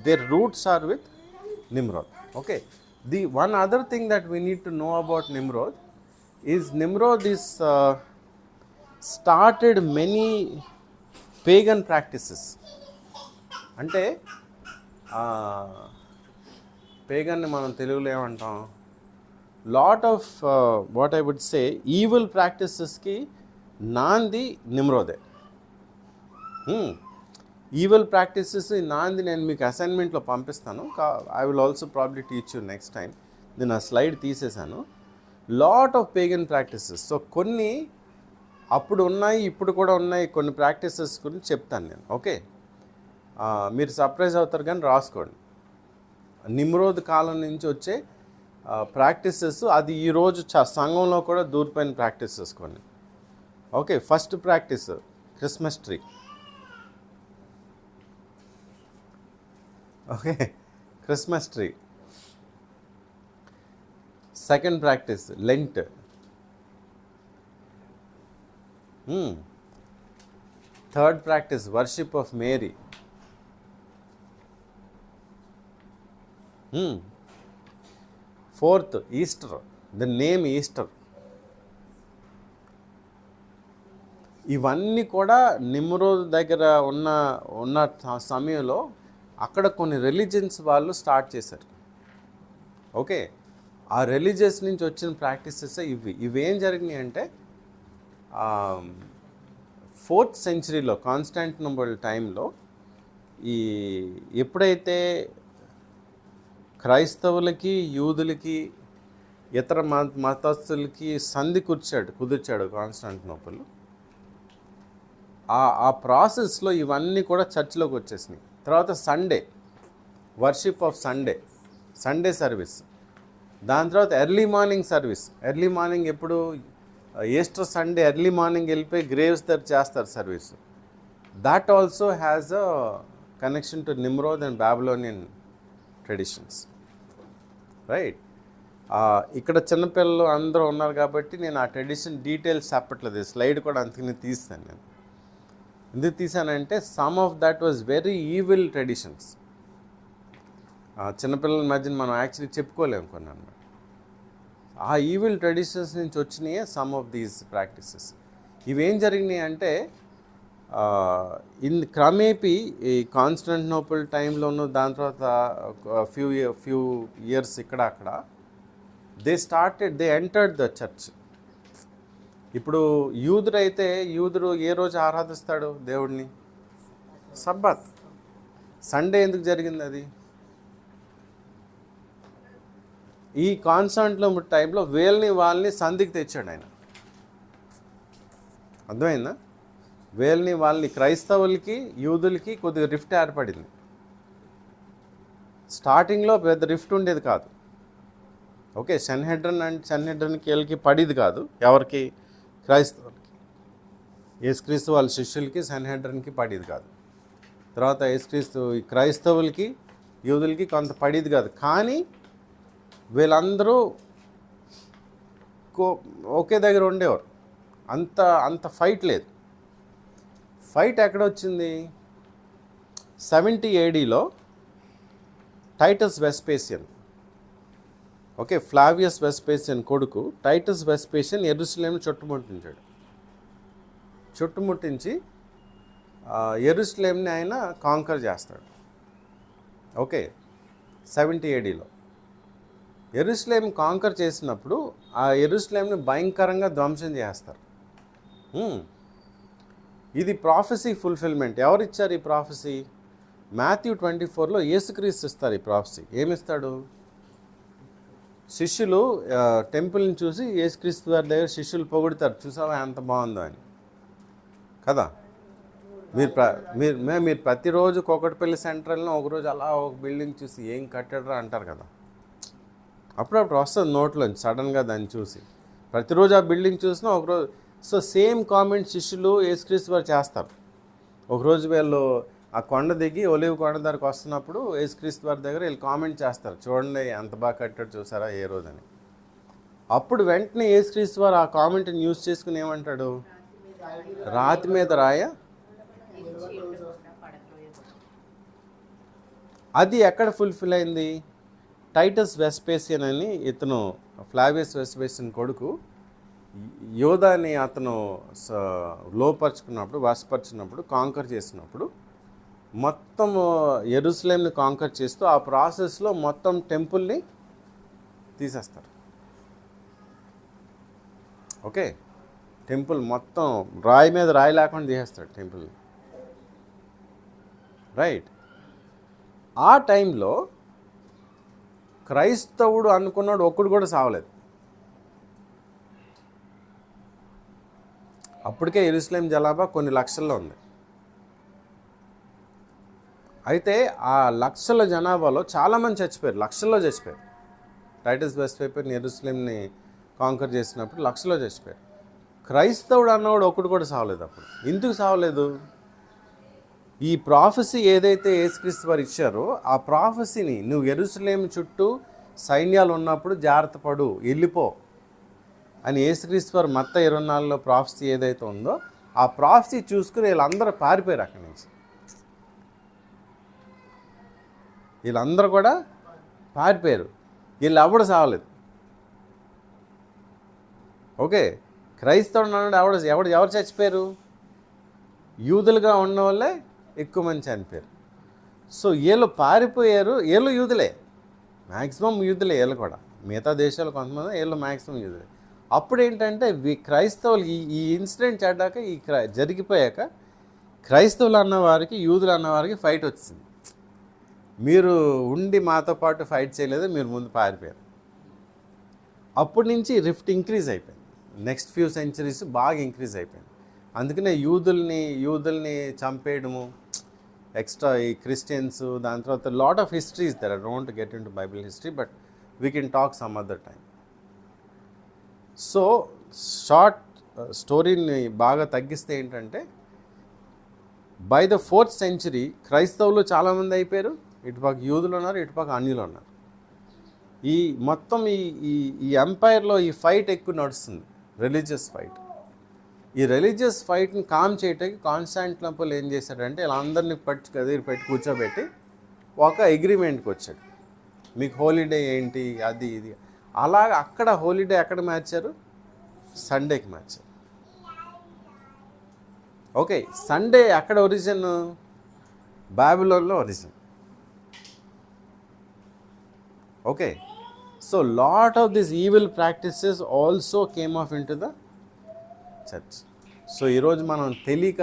Speaker 1: their roots are with Nimrod. Okay, the one other thing that we need to know about Nimrod is started many pagan practices. అంటే పేగన్ని మనం తెలుగులో ఏమంటాం? Lot of what I would say evil ప్రాక్టీసెస్కి నాంది నిమ్రోదే. ఈవిల్ ప్రాక్టీసెస్ నాంది నేను మీకు అసైన్మెంట్లో పంపిస్తాను. I will also probably teach you next time. నేను ఆ స్లైడ్ తీసేశాను. Lot of pagan practices. So కొన్ని అప్పుడు ఉన్నాయి, ఇప్పుడు కూడా ఉన్నాయి. కొన్ని ప్రాక్టీసెస్ గురించి చెప్తాను నేను. ఓకే, మీరు సర్ప్రైజ్ అవుతారు కానీ రాసుకోండి. నిమ్రోద్ కాలం నుంచి వచ్చే ప్రాక్టీసెస్, అది ఈరోజు సంఘంలో కూడా దూరిపోయిన ప్రాక్టీసెస్ కొన్ని. Okay, first practice Christmas tree. Okay, Christmas tree. Second practice Lent. Third practice worship of Mary. Fourth Easter, the name Easter. ఇవన్నీ కూడా నిమ్రోద్ దగ్గర ఉన్న సమయంలో అక్కడ కొన్ని రిలీజియన్స్ వాళ్ళు స్టార్ట్ చేశారు. ఓకే, ఆ రిలీజియస్ నుంచి వచ్చిన ప్రాక్టీసెస్ ఇవేం జరిగినాయి అంటే 4th centuryలో కాన్స్టాంటినోపుల్ టైంలో ఎప్పుడైతే క్రైస్తవులకి యూదులకి ఇతర మతస్థులకి సంధి కుదిర్చాడు కాన్స్టాంటినోపుల్, ఆ ప్రాసెస్లో ఇవన్నీ కూడా చర్చిలోకి వచ్చేసినాయి. తర్వాత Sunday, worship of Sunday service. దాని తర్వాత early morning service. Early morning ఎప్పుడు? ఈస్టర్ సండే ఎర్లీ మార్నింగ్ వెళ్ళిపోయి గ్రేవ్స్ దగ్గర చేస్తారు service. That also has a connection to Nimrod and Babylonian traditions, right? ఇక్కడ చిన్నపిల్లలు అందరూ ఉన్నారు కాబట్టి నేను ఆ ట్రెడిషన్ డీటెయిల్స్ చెప్పట్లేదు. స్లైడ్ కూడా అందుకని తీస్తాను నేను. ఎందుకు తీసానంటే some of that was very evil traditions. చిన్నపిల్లల మధ్యన మనం యాక్చువల్లీ చెప్పుకోలేము కొన్ని అన్నమాట. ఆ ఈవిల్ ట్రెడిషన్స్ నుంచి వచ్చినాయే సమ్ ఆఫ్ దీస్ ప్రాక్టీసెస్. ఇవేం జరిగినాయి అంటే క్రమేపీ ఈ కాన్స్టాంటినోపుల్ టైంలోనూ దాని తర్వాత ఫ్యూ ఇయర్స్ ఇక్కడ అక్కడ దే ఎంటర్డ్ ద చర్చ్. ఇప్పుడు యూదుడు ఏ రోజు ఆరాధిస్తాడు దేవుడిని? సబ్బాత్. సండే ఎందుకు జరిగింది అది? ఈ కాన్స్టాంటినోపుల్ టైంలో వాళ్ళని సంధికి తెచ్చాడు ఆయన. అర్థమైందా? వాళ్ళని క్రైస్తవులకి యూదులకి కొద్దిగా రిఫ్ట్ ఏర్పడింది. స్టార్టింగ్లో పెద్ద రిఫ్ట్ ఉండేది కాదు. ఓకే, సన్హెడ్రన్కి వీళ్ళకి పడేది కాదు. ఎవరికి? క్రైస్తవులకి. యేసుక్రీస్తు వాళ్ళ శిష్యులకి సన్హెడ్రన్కి పడేది కాదు. తర్వాత యేసుక్రీస్తు క్రైస్తవులకి యూదులకి కొంత పడేది కాదు. కానీ వీళ్ళందరూ ఒకే దగ్గర ఉండేవారు. అంత ఫైట్ లేదు. ఫైట్ ఎక్కడ వచ్చింది? 70 ADలో టైటస్ వెస్పేసియన్, ఓకే, ఫ్లావియస్ వెస్పేసియన్ కొడుకు టైటస్ వెస్పేసియన్ యెరూషలేంను చుట్టుముట్టించి యెరూషలేంని ఆయన కాంకర్ చేస్తాడు. ఓకే, 70 ADలో యెరూషలేం కాంకర్ చేసినప్పుడు ఆ యెరూషలేంని భయంకరంగా ధ్వంసం చేస్తారు. ఇది ప్రాఫెసీ ఫుల్ఫిల్మెంట్. ఎవరిచ్చారు ఈ ప్రాఫెసీ? మాథ్యూ 24లో యేసుక్రీస్తు ఇస్తారు ఈ ప్రాఫెసీ. ఏమిస్తాడు? శిష్యులు టెంపుల్ని చూసి యేసుక్రీస్తు వారి దగ్గర శిష్యులు పొగుడుతారు, చూసావా ఎంత బాగుందో అని కదా. మీరు ప్రతిరోజు కోకటపల్లి సెంట్రల్ని ఒకరోజు అలా ఒక బిల్డింగ్ చూసి ఏం కట్టాడరా అంటారు కదా. అప్పుడప్పుడు వస్తుంది నోట్లోంచి సడన్గా దాన్ని చూసి. ప్రతిరోజు ఆ బిల్డింగ్ చూసినా ఒకరోజు. సో సేమ్ కామెంట్ శిష్యులు యేసుక్రీస్తు వారు చేస్తారు. ఒకరోజు వీళ్ళు ఆ కొండ దిగి ఒలివ్ కొండ దగ్గరకు వస్తున్నప్పుడు యేసుక్రీస్తు వారి దగ్గర వీళ్ళు కామెంట్ చేస్తారు, చూడండి ఎంత బాగా కట్టాడు చూసారా ఏ రోజని. అప్పుడు వెంటనే యేసుక్రీస్తు వారు ఆ కామెంట్ని యూజ్ చేసుకుని ఏమంటాడు, రాతి మీద రాయ. అది ఎక్కడ ఫుల్ఫిల్ అయింది? టైటస్ వెస్పేసియన్ అని ఇతను ఫ్లావియస్ వెస్పేసియన్ కొడుకు యోధాని అతను లోపరుచుకున్నప్పుడు, వశపరిచినప్పుడు, కాంకర్ చేసినప్పుడు మొత్తం యెరూషలేంని కాంకర్ చేస్తూ ఆ ప్రాసెస్లో మొత్తం టెంపుల్ని తీసేస్తారు. ఓకే, టెంపుల్ మొత్తం రాయి మీద రాయి లేకుండా తీసేస్తాడు టెంపుల్ని. రైట్. ఆ టైంలో క్రైస్తవుడు అనుకున్నాడు ఒక్కడు కూడా సావలేదు. అప్పటికే యెరూషలేం జనాభా కొన్ని లక్షల్లో ఉంది. అయితే ఆ లక్షల జనాభాలో చాలామంది చచ్చిపోయారు, లక్షల్లో చచ్చిపోయారు. టైటస్ వెస్పేసియన్ యెరూషలేంని కాంకర్ చేసినప్పుడు లక్షలో చచ్చిపోయారు. క్రైస్తవుడు అన్నవాడు ఒక్కడు కూడా సావలేదు. అప్పుడు ఎందుకు సావలేదు? ఈ ప్రాఫెసీ ఏదైతే యేసుక్రీస్తు వారు ఇచ్చారో ఆ ప్రాఫెసీని, నువ్వు యెరూషలేం చుట్టూ సైన్యాలు ఉన్నప్పుడు జాగ్రత్త పడు, వెళ్ళిపో అని యేసుక్రీస్తు వారు మత్త 24లో ప్రాఫెసీ ఏదైతే ఉందో ఆ ప్రాఫెసీ చూసుకుని వీళ్ళందరూ పారిపోయారు అక్కడి నుంచి. వీళ్ళందరూ కూడా పారిపోయారు, వీళ్ళు ఎవడు సావలేదు. ఓకే, క్రైస్తవుడు అన్నాడు ఎవరు చచ్చిపోయారు? యూదులుగా ఉన్న వాళ్ళే ఎక్కువ మంది చనిపోయారు. సో వీళ్ళు పారిపోయారు, వీళ్ళు యూదులే, మ్యాక్సిమం యూదులే. వీళ్ళు కూడా మిగతా దేశాలు కొంతమంది, వీళ్ళు మ్యాక్సిమం యూదులే. అప్పుడు ఏంటంటే క్రైస్తవులు ఈ ఇన్సిడెంట్ చేద్దాక జరిగిపోయాక క్రైస్తవులు అన్నవారికి యూదులు అన్నవారికి ఫైట్ వచ్చింది. మీరు ఉండి మాతో పాటు ఫైట్ చేయలేదు, మీరు ముందు పారిపోయారు. అప్పటి నుంచి రిఫ్ట్ ఇంక్రీజ్ అయిపోయింది. నెక్స్ట్ ఫ్యూ సెంచరీస్ బాగా ఇంక్రీజ్ అయిపోయింది. అందుకనే యూదుల్ని చంపేయడము, ఎక్స్ట్రా ఈ క్రిస్టియన్స్, దాని తర్వాత lot of histories there. I don't get into Bible history, but we can talk some other time. So short స్టోరీని బాగా తగ్గిస్తే ఏంటంటే, బై ద 4th century క్రైస్తవులు చాలామంది అయిపోయారు, ఇటుపక్క యూదులు ఉన్నారు, ఇటుపక్క అన్యులు ఉన్నారు. ఈ మొత్తం ఈ ఎంపైర్లో ఈ ఫైట్ ఎక్కువ నడుస్తుంది, రిలీజియస్ ఫైట్. ఈ రిలీజియస్ ఫైట్ని కామ్ చేయటానికి కాన్స్టాంటినోపుల్ ఏం చేశాడంటే ఇలా అందరినీ పెట్టి కూర్చోబెట్టి ఒక అగ్రిమెంట్కి వచ్చాడు, మీకు హోలీడే ఏంటి అది ఇది. అలాగా అక్కడ హోలీడే ఎక్కడ మార్చారు? సండేకి మార్చారు. ఓకే, సండే ఎక్కడ ఒరిజిన్? బాబిలోన్లో origin. Okay, so lot of this evil practices also came of in to the church. So ఈరోజు మనం తెలియక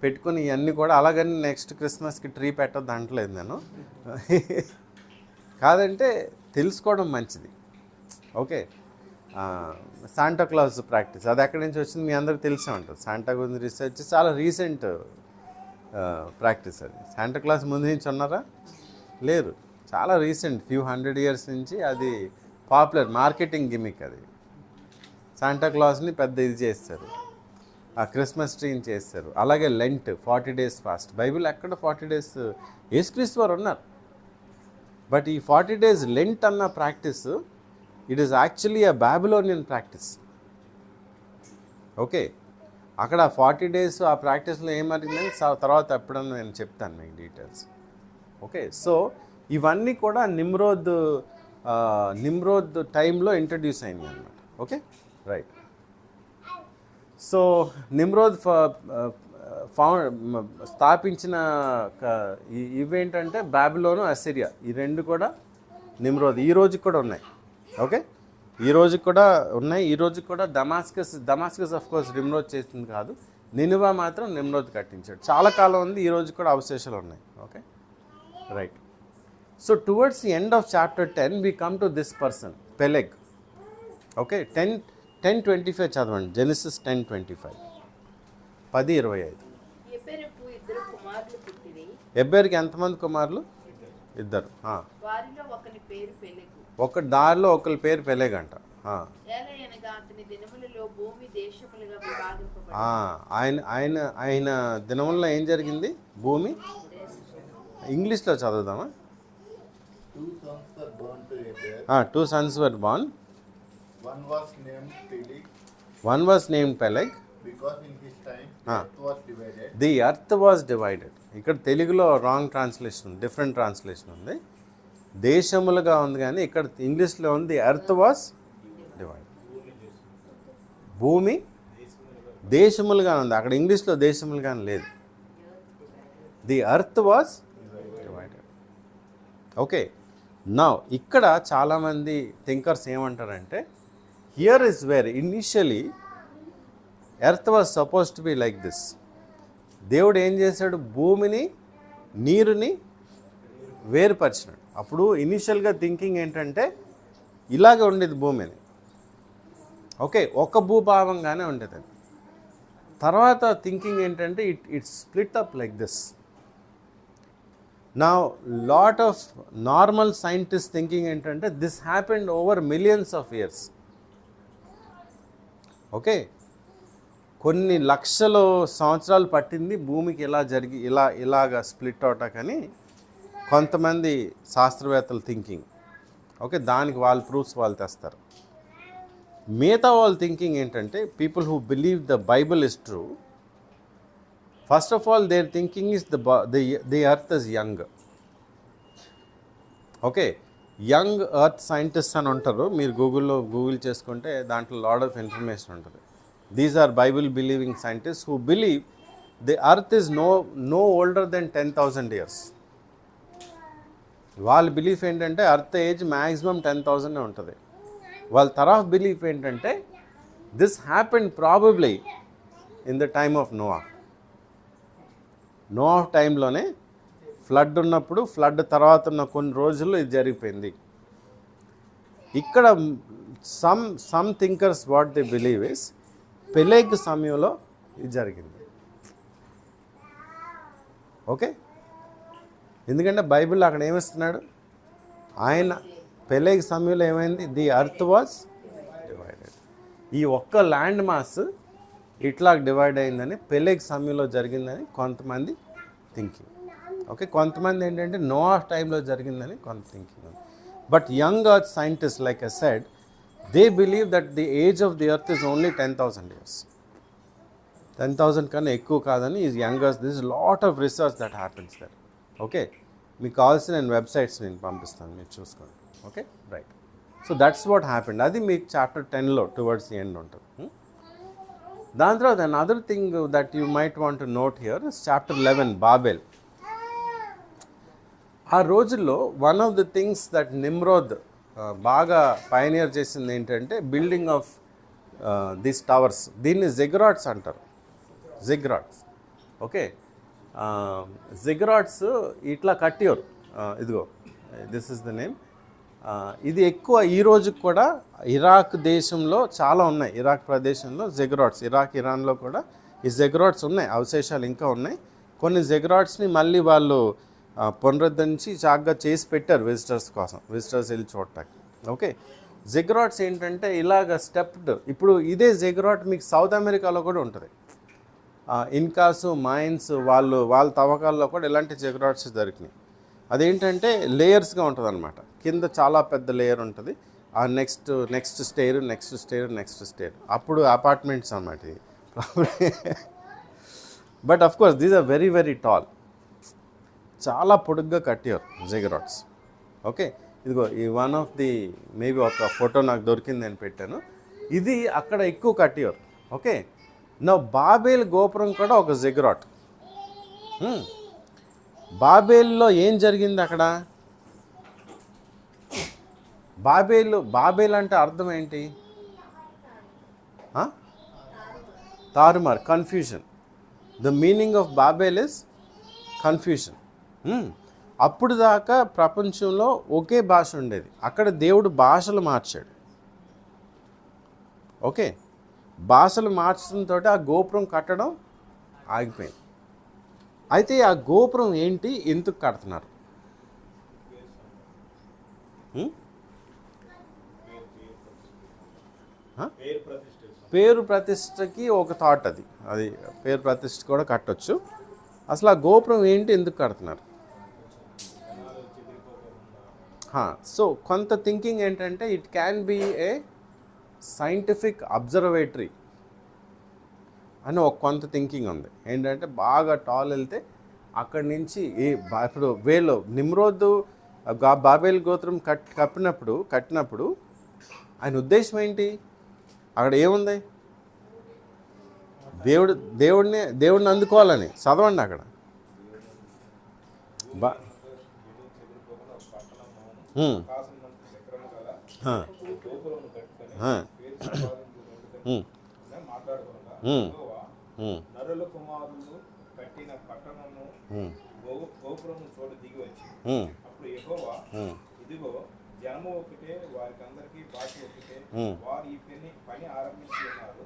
Speaker 1: పెట్టుకుని ఇవన్నీ కూడా, అలాగని నెక్స్ట్ క్రిస్మస్కి ట్రీ పెట్టద్దు అంటలేదు నేను. కాదంటే తెలుసుకోవడం మంచిది. ఓకే, శాంటాక్లాజ్ ప్రాక్టీస్ అది ఎక్కడి నుంచి వచ్చింది మీ అందరికీ తెలిసే ఉంటుంది. శాంటా గురించి రీసెర్చ్ చాలా రీసెంట్ ప్రాక్టీస్. అది శాంటాక్లాజ్ ముందు నుంచి ఉన్నారా? లేరు, చాలా రీసెంట్, ఫ్యూ 100 years నుంచి అది పాపులర్ మార్కెటింగ్ గిమిక్. అది శాంటాక్లాజ్ని పెద్ద ఇది చేస్తారు, ఆ క్రిస్మస్ ట్రీని చేస్తారు. అలాగే లెంట్ 40 days ఫాస్ట్. బైబిల్ ఎక్కడ 40 days యేసుక్రీస్తు వారు ఉన్నారు, బట్ ఈ 40 days లెంట్ అన్న practice it is actually a Babylonian practice. Okay, అక్కడ 40 days ఆ ప్రాక్టీస్లో ఏమరిగిందని తర్వాత ఎప్పుడన్నా నేను చెప్తాను మీకు డీటెయిల్స్. ఓకే, సో ఇవన్నీ కూడా నిమ్రోద్ టైంలో ఇంట్రడ్యూస్ అయింది అన్నమాట. Okay, right. సో నిమ్రోద్ స్థాపించిన ఇవేంటంటే బాబిలోను, అసిరియా, ఈ రెండు కూడా నిమ్రోద్ ఈ రోజుకి కూడా ఉన్నాయి. ఓకే, ఈ రోజుకి కూడా ఉన్నాయి. ఈ రోజుకి కూడా దమాస్కస్ ఆఫ్ కోర్స్ నిమ్రోద్ చేసింది కాదు, నినివా మాత్రం నిమ్రోద్ కట్టించాడు. చాలా కాలం ఉంది, ఈ రోజు కూడా అవశేషాలు ఉన్నాయి. Okay, right. So towards the end of chapter 10 we come to this person, Peleg. Okay, 10:25 చదవండి. జెనిసిస్ 10:25, 10:25.
Speaker 3: ఎబెరుకు ఇద్దరు కుమారులు పుట్టిరి.
Speaker 1: ఎబ్బేరుకి ఎంతమంది కుమారులు? ఇద్దరు.
Speaker 3: వారిలో ఒకని పేరు పెలెగు.
Speaker 1: ఒక దారిలో ఒకరి పేరు పెలెగంట.
Speaker 3: ఏలయనగా అతని దినములలో భూమి దేశములుగా విభాగింపబడింది.
Speaker 1: ఆయన దినముల్లో ఏం జరిగింది? భూమి. ఇంగ్లీష్లో చదువుదామా? Two sons were born.
Speaker 4: One was named Peleg.
Speaker 1: One was named Peleg.
Speaker 4: Because in his time earth was divided.
Speaker 1: The earth was divided. ఇక్కడ తెలుగులో రాంగ్ ట్రాన్స్లేషన్, డిఫరెంట్ ట్రాన్స్లేషన్ ఉంది. దేశములుగా ఉంది, కానీ ఇక్కడ ఇంగ్లీష్లో ఉంది ఎర్త్ వాజ్ డివైడెడ్. భూమి దేశములుగా ఉంది, అక్కడ ఇంగ్లీష్లో దేశములుగా లేదు. The earth was divided. Okay, now ఇక్కడ చాలామంది థింకర్స్ ఏమంటారంటే, here is where initially earth was suppose to be like this. దేవుడు ఏం చేశాడు? భూమిని నీరుని వేరుపరిచినాడు. అప్పుడు ఇనిషియల్గా థింకింగ్ ఏంటంటే ఇలాగే ఉండేది భూమిని. ఓకే, ఒక భూభావంగానే ఉండేది అది. తర్వాత థింకింగ్ ఏంటంటే it split up like this. నా lot of normal scientist thinking ఏంటంటే this happened over millions of years. Okay, కొన్ని లక్షల సంవత్సరాలు పట్టింది భూమికి ఇలాగా స్ప్లిట్ అవటాకని కొంతమంది శాస్త్రవేత్తల థింకింగ్. ఓకే, దానికి వాళ్ళ ప్రూఫ్స్ వాళ్ళు తెస్తారు. మిగతా వాళ్ళ థింకింగ్ ఏంటంటే people who believe the Bible is true, first of all there thinking is the earth is young. Okay, young earth scientist అని ఉంటారు. మీరు గూగుల్ చేసుకుంటే దాంట్లో లాట్ ఆఫ్ ఇన్ఫర్మేషన్ ఉంటుంది. These are Bible believing scientists who believe the earth is no older than 10,000 years. వాళ్ళ belief ఏంటంటే earth age maximum 10,000 ఉంటుంది. వాళ్ళ తర్వాత బిలీఫ్ ఏంటంటే this happened probably in the time of Noah. Noah టైంలోనే flood ఉన్నప్పుడు, flood తర్వాత ఉన్న కొన్ని రోజుల్లో ఇది జరిగిపోయింది. ఇక్కడ some thinkers what they believe is Peleg సమయంలో ఇది జరిగింది. ఓకే, ఎందుకంటే బైబిల్ అక్కడ ఏమిస్తున్నాడు? ఆయన పెలెగ్ సమయంలో ఏమైంది? The earth was divided. ఈ ఒక్క ల్యాండ్ మాస్ ఇట్లా డివైడ్ అయిందని పెలెగ్ సమయంలో జరిగిందని కొంతమంది థింకింగ్. ఓకే, కొంతమంది ఏంటంటే నోవా టైంలో జరిగిందని కొంత thinking. But young earth scientist like I said, they believe that the age of the earth is only 10,000 years. 10,000 కన్నా ఎక్కువ కాదని is younger. There is a lot of research that happens there. Okay, మీకు కావాల్సిన నేను websites నేను పంపిస్తాను, మీరు చూసుకోండి. Okay, right. So that's what happened. అది మీకు చాప్టర్ 10లో టువర్డ్స్ ది ఎండ్ ఉంటుంది. దాని తర్వాత another thing that you might want to note here is chapter 11, Babel. ఆ రోజుల్లో one of the things that Nimrod బాగా పైనియర్ చేసింది ఏంటంటే బిల్డింగ్ ఆఫ్ దీస్ టవర్స్. దీన్ని జిగ్రాట్స్ అంటారు, జిగ్రాట్స్. ఓకే, జిగ్రాట్స్ ఇట్లా కట్టారు. ఇదిగో దిస్ ఇస్ ద నేమ్. ఇది ఎక్కువ ఈ రోజుకి కూడా ఇరాక్ దేశంలో చాలా ఉన్నాయి. ఇరాక్ ప్రదేశంలో జిగ్రాట్స్, ఇరాక్ ఇరాన్లో కూడా ఈ జిగ్రాట్స్ ఉన్నాయి, అవశేషాలు ఇంకా ఉన్నాయి. కొన్ని జిగ్రాట్స్ని మళ్ళీ వాళ్ళు పునరుద్ధరించి చక్కగా చేసి పెట్టారు విజిటర్స్ కోసం, విజిటర్స్ వెళ్ళి చూడటానికి. ఓకే, జిగ్రాట్స్ ఏంటంటే ఇలాగ స్టెప్డ్. ఇప్పుడు ఇదే జిగ్రాట్ మీకు సౌత్ అమెరికాలో కూడా ఉంటుంది. ఇన్కాస్, మైన్స్ వాళ్ళ తవ్వకాల్లో కూడా ఇలాంటి జిగ్రాట్స్ దొరికినాయి. అదేంటంటే లేయర్స్గా ఉంటుంది అనమాట. కింద చాలా పెద్ద లేయర్ ఉంటుంది. ఆ నెక్స్ట్ స్టేర్ అప్పుడు అపార్ట్మెంట్స్ అన్నమాట ఇది. But of course these are very very tall. చాలా పొడుగ్గా కట్టారు జిగ్రాట్స్. ఓకే, ఇదిగో ఈ వన్ ఆఫ్ ది మేబీ ఒక ఫోటో నాకు దొరికింది అని పెట్టాను. ఇది అక్కడ ఎక్కువ కట్టారు. ఓకే, నా బాబేల్ గోపురం కూడా ఒక జిగ్రాట్. బాబేల్లో ఏం జరిగింది అక్కడ? బాబేల్ అంటే అర్థం ఏంటి? తారుమార్, confusion. The meaning of Babel is confusion. అప్పుడు దాకా ప్రపంచంలో ఒకే భాష ఉండేది, అక్కడ దేవుడు భాషలు మార్చాడు. ఓకే, భాషలు మార్చడంతో ఆ గోపురం కట్టడం ఆగిపోయింది. అయితే ఆ గోపురం ఏంటి, ఎందుకు కడుతున్నారు? పేరు ప్రతిష్టకి ఒక థాట్, అది పేరు ప్రతిష్ట కూడా కట్టొచ్చు. అసలు ఆ గోపురం ఏంటి, ఎందుకు కడుతున్నారు? సో కొంత థింకింగ్ ఏంటంటే it can be a scientific observatory అని ఒక కొంత థింకింగ్ ఉంది. ఏంటంటే బాగా టాల్ వెళ్తే అక్కడి నుంచి ఇప్పుడు వీళ్ళు నిమ్రోదు బాబేల్ గోత్రం కట్టినప్పుడు ఆయన ఉద్దేశం ఏంటి? అక్కడ ఏముంది? దేవుడిని అందుకోవాలని. చదవండి అక్కడ.
Speaker 5: నరుల కుమారులు కట్టిన పట్టణము గోపురము చోటు దిగి వచ్చి అప్పుడు యెహోవా ఇదిగో జనము ఒకటే, వారికి అందరికీ భాష ఒకటే, వారు ఈ పని ఆరంభించి ఉన్నారు.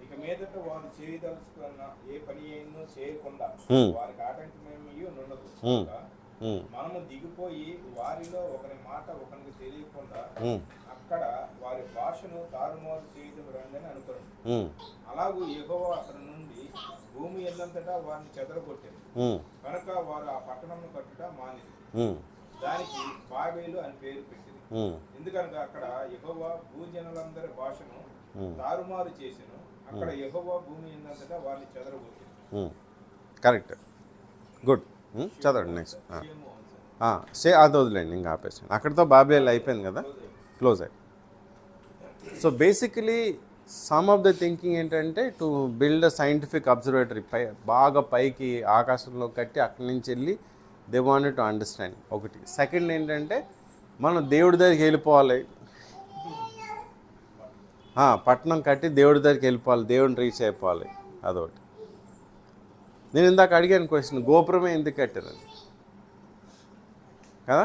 Speaker 5: ఇక మీదట వారు చేయదలుచుకున్న ఏ పని అయినా చేయకుండా వారికి ఆటంకమేమీ ఉండదు. మనము దిగిపోయి వారిలో ఒకరి మాట ఒకరికి తెలియకుండా అక్కడ వారి భాషను తారుమారు చేయడం రండి అనుకోండి. అలాగూ యెహోవా అక్కడ నుండి భూమి ఎల్లంతటా వారిని చెదరగొట్టింది కనుక వారు ఆ పట్టణం కట్టుట మానేది. దానికి బాబేలు అని పేరు పెట్టింది. ఎందుకనగా అక్కడ యెహోవా భూజనులందరి భాషను తారుమారు చేసెను. అక్కడ యెహోవా భూమి ఎల్లంతటా వారిని చెదరగొట్టింది.
Speaker 1: Correct, good. చదవండి నెక్స్ట్. అది వదిలేండి, ఇంకా ఆపేసాను. అక్కడితో బాబేల్ అయిపోయింది కదా, క్లోజ్ అయ్యి. So basically some of the thinking ఏంటంటే to build a scientific observatory, బాగా పైకి ఆకాశంలో కట్టి అక్కడి నుంచి వెళ్ళి దే వాంటెడ్ టు అండర్స్టాండ్. ఒకటి. సెకండ్ ఏంటంటే మనం దేవుడి దగ్గరికి వెళ్ళిపోవాలి, పట్టణం కట్టి దేవుడి దగ్గరికి వెళ్ళిపోవాలి, దేవుడిని రీచ్ అయిపోవాలి. అదొకటి. నేను ఇందాక అడిగాను క్వశ్చన్, గోపురమే ఎందుకు కట్టారని కదా?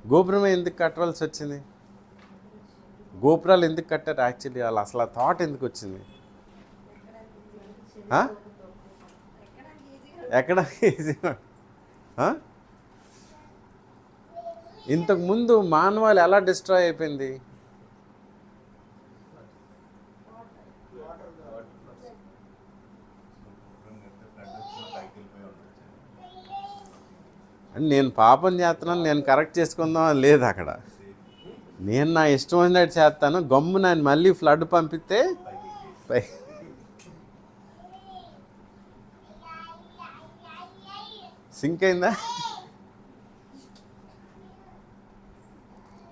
Speaker 1: గోపురమే ఎందుకు కట్టవలసి వచ్చింది? గోపురాలు ఎందుకు కట్టారు యాక్చువల్లీ? వాళ్ళు అసలు ఆ థాట్ ఎందుకు వచ్చింది? ఎక్కడ ఈజీగా? ఇంతకుముందు మానవాళి ఎలా డిస్ట్రాయ్ అయిపోయింది? అని నేను పాపం చేస్తున్నాను, నేను కరెక్ట్ చేసుకుందాం అని లేదు అక్కడ. నేను నా ఇష్టం వచ్చినట్టు చేస్తాను, గమ్ము నేను మళ్ళీ ఫ్లడ్ పంపిస్తే సింక్ అయిందా?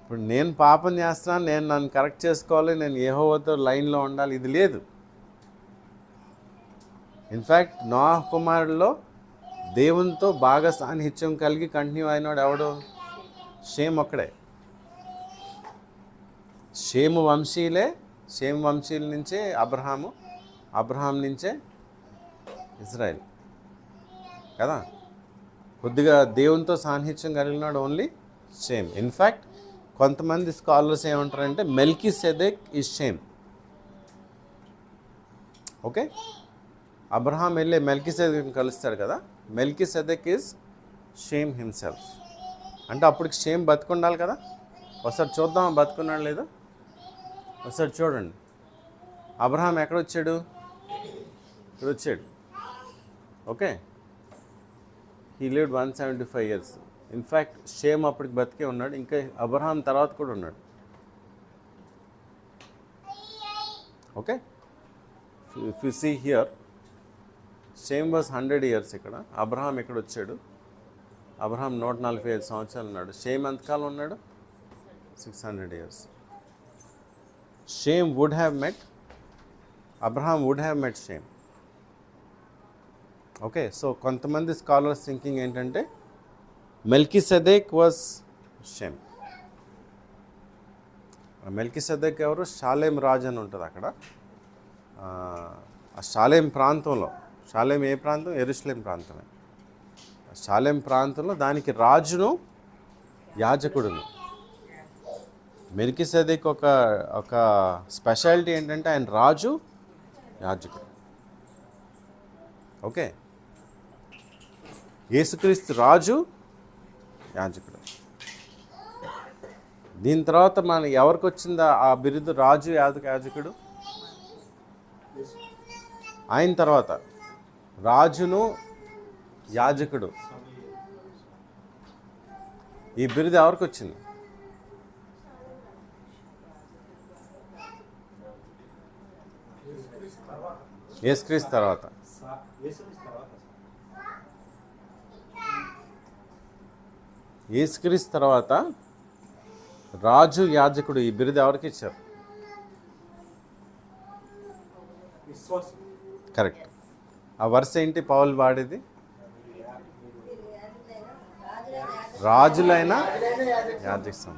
Speaker 1: ఇప్పుడు నేను పాపం చేస్తున్నాను, నేను నన్ను కరెక్ట్ చేసుకోవాలి, నేను యెహోవాతో లైన్లో ఉండాలి, ఇది లేదు. ఇన్ఫ్యాక్ట్ నోహ్ కుమారుల్లో దేవునితో బాగా సాన్నిహిత్యం కలిగి కంటిన్యూ అయినాడు ఎవడు? షేమ్ ఒక్కడే. షేము వంశీయుల నుంచే అబ్రహాం నుంచే ఇజ్రాయెల్ కదా. కొద్దిగా దేవునితో సాన్నిహిత్యం కలిగినాడు ఓన్లీ షేమ్. ఇన్ఫ్యాక్ట్ కొంతమంది స్కాలర్స్ ఏమంటారంటే మెల్కీసెదెక్ ఈజ్ షేమ్. ఓకే, అబ్రహాం వెళ్ళి మెల్కీసెదెక్ని కలుస్తాడు కదా, మెల్కీసెదెక్ ఈజ్ షేమ్ హిమ్సెల్ఫ్. అంటే అప్పటికి షేమ్ బతుకుండాలి కదా. ఒకసారి చూద్దాం బతుకున్నాడు లేదో. ఒకసారి చూడండి, అబ్రహాం ఎక్కడొచ్చాడు? ఇక్కడ వచ్చాడు. Okay, he lived 175 years. In fact Shem అప్పటికి బతికే ఉన్నాడు, ఇంకా అబ్రహాం తర్వాత కూడా ఉన్నాడు. Okay, if you see here, Shem was 100 years ఇక్కడ. అబ్రహాం ఇక్కడ వచ్చాడు. అబ్రహాం 145 సంవత్సరాలు ఉన్నాడు. షేమ్ ఎంతకాలం ఉన్నాడు? 600 years. Shem would have met Abraham, would have met Shem. Okay, so కొంతమంది స్కాలర్స్ థింకింగ్ ఏంటంటే మెల్కీసెదెక్ వాజ్ షేమ్. మెల్కీసెదెక్ ఎవరు? షాలేం రాజు అని ఉంటుంది అక్కడ. ఆ షాలేం ప్రాంతంలో, షాలేం ఏ ప్రాంతం? యెరూషలేం ప్రాంతమే. షాలెం ప్రాంతంలో దానికి రాజును యాజకుడును. మెల్కీసెదెక్ ఒక స్పెషాలిటీ ఏంటంటే ఆయన రాజు యాజకుడు. ఓకే, యేసుక్రీస్తు రాజు యాజకుడు. దీని తర్వాత మన ఎవరికి వచ్చిందా ఆ బిరుదు రాజు యాజకుడు? ఆయన తర్వాత రాజును యాజకుడు ఈ బిరుదు ఎవరికి వచ్చింది? యేసుక్రీస్తు తర్వాత. యేసుక్రీస్తు తర్వాత రాజు యాజకుడు ఈ బిరుదు ఎవరికి ఇచ్చారు? కరెక్ట్. ఆ వర్స్ ఏంటి పౌలు వాడేది? రాజులైన యాజకం.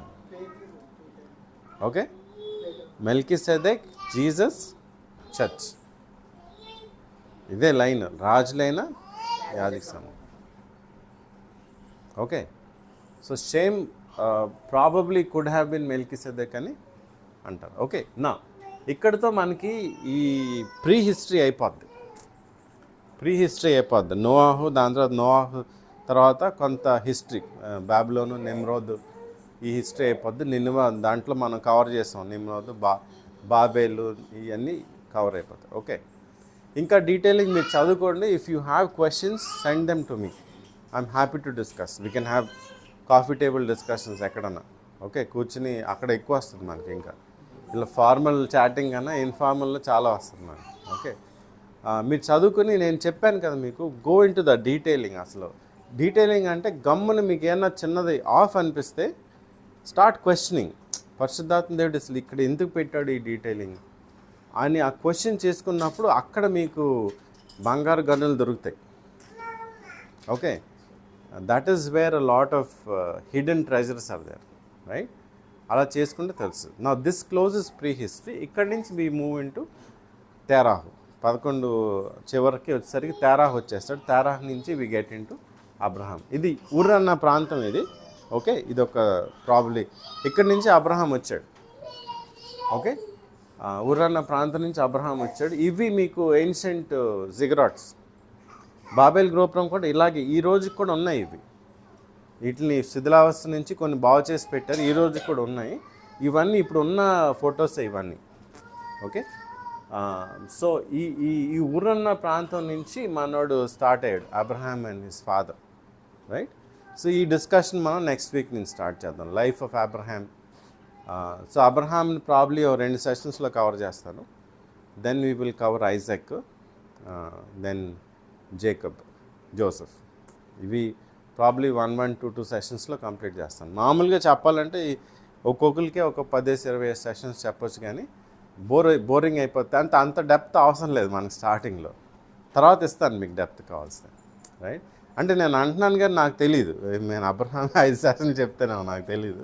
Speaker 1: Okay, Melchizedek, Jesus, church. ఇదే లైన్, రాజులైన యాజకం. Okay, so same probably could have been Melchizedek అని అంటారు. ఓకే, నా ఇక్కడితో మనకి ఈ ప్రీ హిస్టరీ అయిపోద్ది. నోవాహు, దాని తర్వాత నోవాహు తర్వాత కొంత హిస్టరీ, బాబిలోను, నిమ్రోద్, ఈ హిస్టరీ అయిపోద్ది. నిన్నువ దాంట్లో మనం కవర్ చేస్తాం. నిమ్రోద్, బాబేలు ఇవన్నీ కవర్ అయిపోతాయి. ఓకే, ఇంకా డీటెయిలింగ్ మీరు చదువుకోండి. If you have questions send them to me. I'm happy to discuss. We can have coffee table discussions ఎక్కడన్నా. ఓకే, కూర్చుని అక్కడ ఎక్కువ వస్తుంది మనకి. ఇంకా ఇలా ఫార్మల్ చాటింగ్ కన్నా ఇన్ఫార్మల్లో చాలా వస్తుంది మనకి. ఓకే, మీరు చదువుకుని నేను చెప్పాను కదా మీకు, go in to the detailing. అసలు డీటెయిలింగ్ అంటే గమ్మున మీకు ఏమన్నా చిన్నది ఆఫ్ అనిపిస్తే స్టార్ట్ క్వశ్చనింగ్. పరిశుద్ధాత్మ దేవుడు అసలు ఇక్కడ ఎందుకు పెట్టాడు ఈ డీటెయిలింగ్ అని ఆ క్వశ్చన్ చేసుకున్నప్పుడు అక్కడ మీకు బంగారు గనులు దొరుకుతాయి. Okay, that is where a lot of hidden treasures are there, right? అలా చేసుకుంటే తెలుసు. నా దిస్ క్లోజెస్ ప్రీ హిస్టరీ. ఇక్కడి నుంచి we move into Terah. 11 చివరికి వచ్చేసరికి తేరాహు వచ్చేస్తాడు. తేరాహు నుంచి we get into Abraham. ఇది ఊర్ అన్న ప్రాంతం ఇది. ఓకే, ఇది ఒక ప్రాబ్లీ ఇక్కడి నుంచి అబ్రహాం వచ్చాడు. ఓకే, ఊర్ అన్న ప్రాంతం నుంచి అబ్రహాం వచ్చాడు. ఇవి మీకు ఏన్షియంట్ జిగరాట్స్. బాబేల్ గోపురం కూడా ఇలాగే ఈ రోజుకి కూడా ఉన్నాయి. ఇవి వీటిని శిథిలావస్థ నుంచి కొన్ని బాగు చేసి పెట్టారు. ఈ రోజు కూడా ఉన్నాయి. ఇవన్నీ ఇప్పుడు ఉన్న ఫొటోస్ ఇవన్నీ. ఓకే, సో ఈ ఊరన్న ప్రాంతం నుంచి మనోడు స్టార్ట్ అయ్యాడు, Abraham and his father, right? So ఈ డిస్కషన్ మనం నెక్స్ట్ వీక్ నుంచి స్టార్ట్ చేద్దాం, లైఫ్ ఆఫ్ అబ్రహాం. సో అబ్రహాంని ప్రాబ్లీ 2 సెషన్స్లో కవర్ చేస్తాను. Then we will cover Isaac, then Jacob, Joseph. ఇవి ప్రాబ్లీ 1-2 సెషన్స్లో కంప్లీట్ చేస్తాను. మామూలుగా చెప్పాలంటే ఒక్కొక్కరికి ఒక 10-20 సెషన్స్ చెప్పొచ్చు, కానీ బోరింగ్ అయిపోతుంది. అంత డెప్త్ అవసరం లేదు మనకి స్టార్టింగ్లో. తర్వాత ఇస్తాను మీకు డెప్త్ కావాల్సిన, రైట్? అంటే నేను అంటున్నాను కానీ నాకు తెలీదు. నేను అబ్రహాం 5 సెషన్లు చెప్తానేమో నాకు తెలీదు.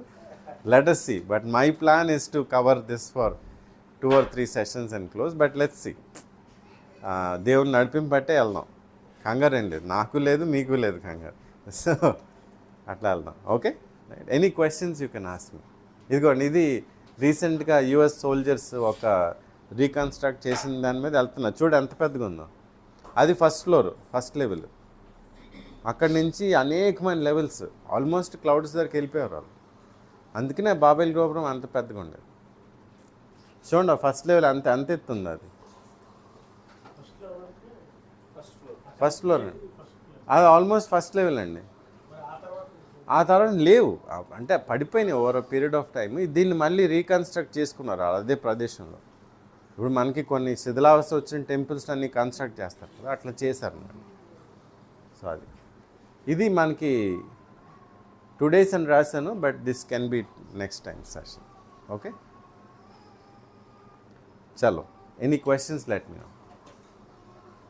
Speaker 1: Let us see. But my plan is to cover this for 2 or 3 sessions and close. But let's see. దేవుని నడిపింపట్టే వెళ్దాం. కంగారు ఏం లేదు, నాకు లేదు మీకు లేదు కంగారు. సో అట్లా వెళ్దాం. Okay, right? Any questions you can ask me. ఇదిగోండి, ఇది రీసెంట్గా US సోల్జర్స్ ఒక రీకన్స్ట్రక్ట్ చేసిన దాని మీద వెళ్తున్నా. చూడు ఎంత పెద్దగా ఉందో. అది ఫస్ట్ ఫ్లోర్, ఫస్ట్ లెవెల్. అక్కడి నుంచి అనేకమైన లెవెల్స్, ఆల్మోస్ట్ క్లౌడ్స్ దగ్గరికి వెళ్ళిపోయారు వాళ్ళు. అందుకనే బాబేల్ గోపురం అంత పెద్దగా ఉండేది. చూడండి, ఫస్ట్ లెవెల్ అంత ఎత్తుంది. అది ఫస్ట్ ఫ్లోర్, అది ఆల్మోస్ట్ ఫస్ట్ లెవెల్ అండి. ఆ తర్వాత లేవు, అంటే పడిపోయినాయి ఓవర్ పీరియడ్ ఆఫ్ టైం. దీన్ని మళ్ళీ రీకన్స్ట్రక్ట్ చేసుకున్నారు అదే ప్రదేశంలో. ఇప్పుడు మనకి కొన్ని శిథిలావస్థ వచ్చిన టెంపుల్స్ అన్ని కన్స్ట్రక్ట్ చేస్తారు కదా, అట్లా చేశారు. సో ఇది మనకి 2 days అని రాశాను, but this can be next time session. Okay, చలో, any questions let me no.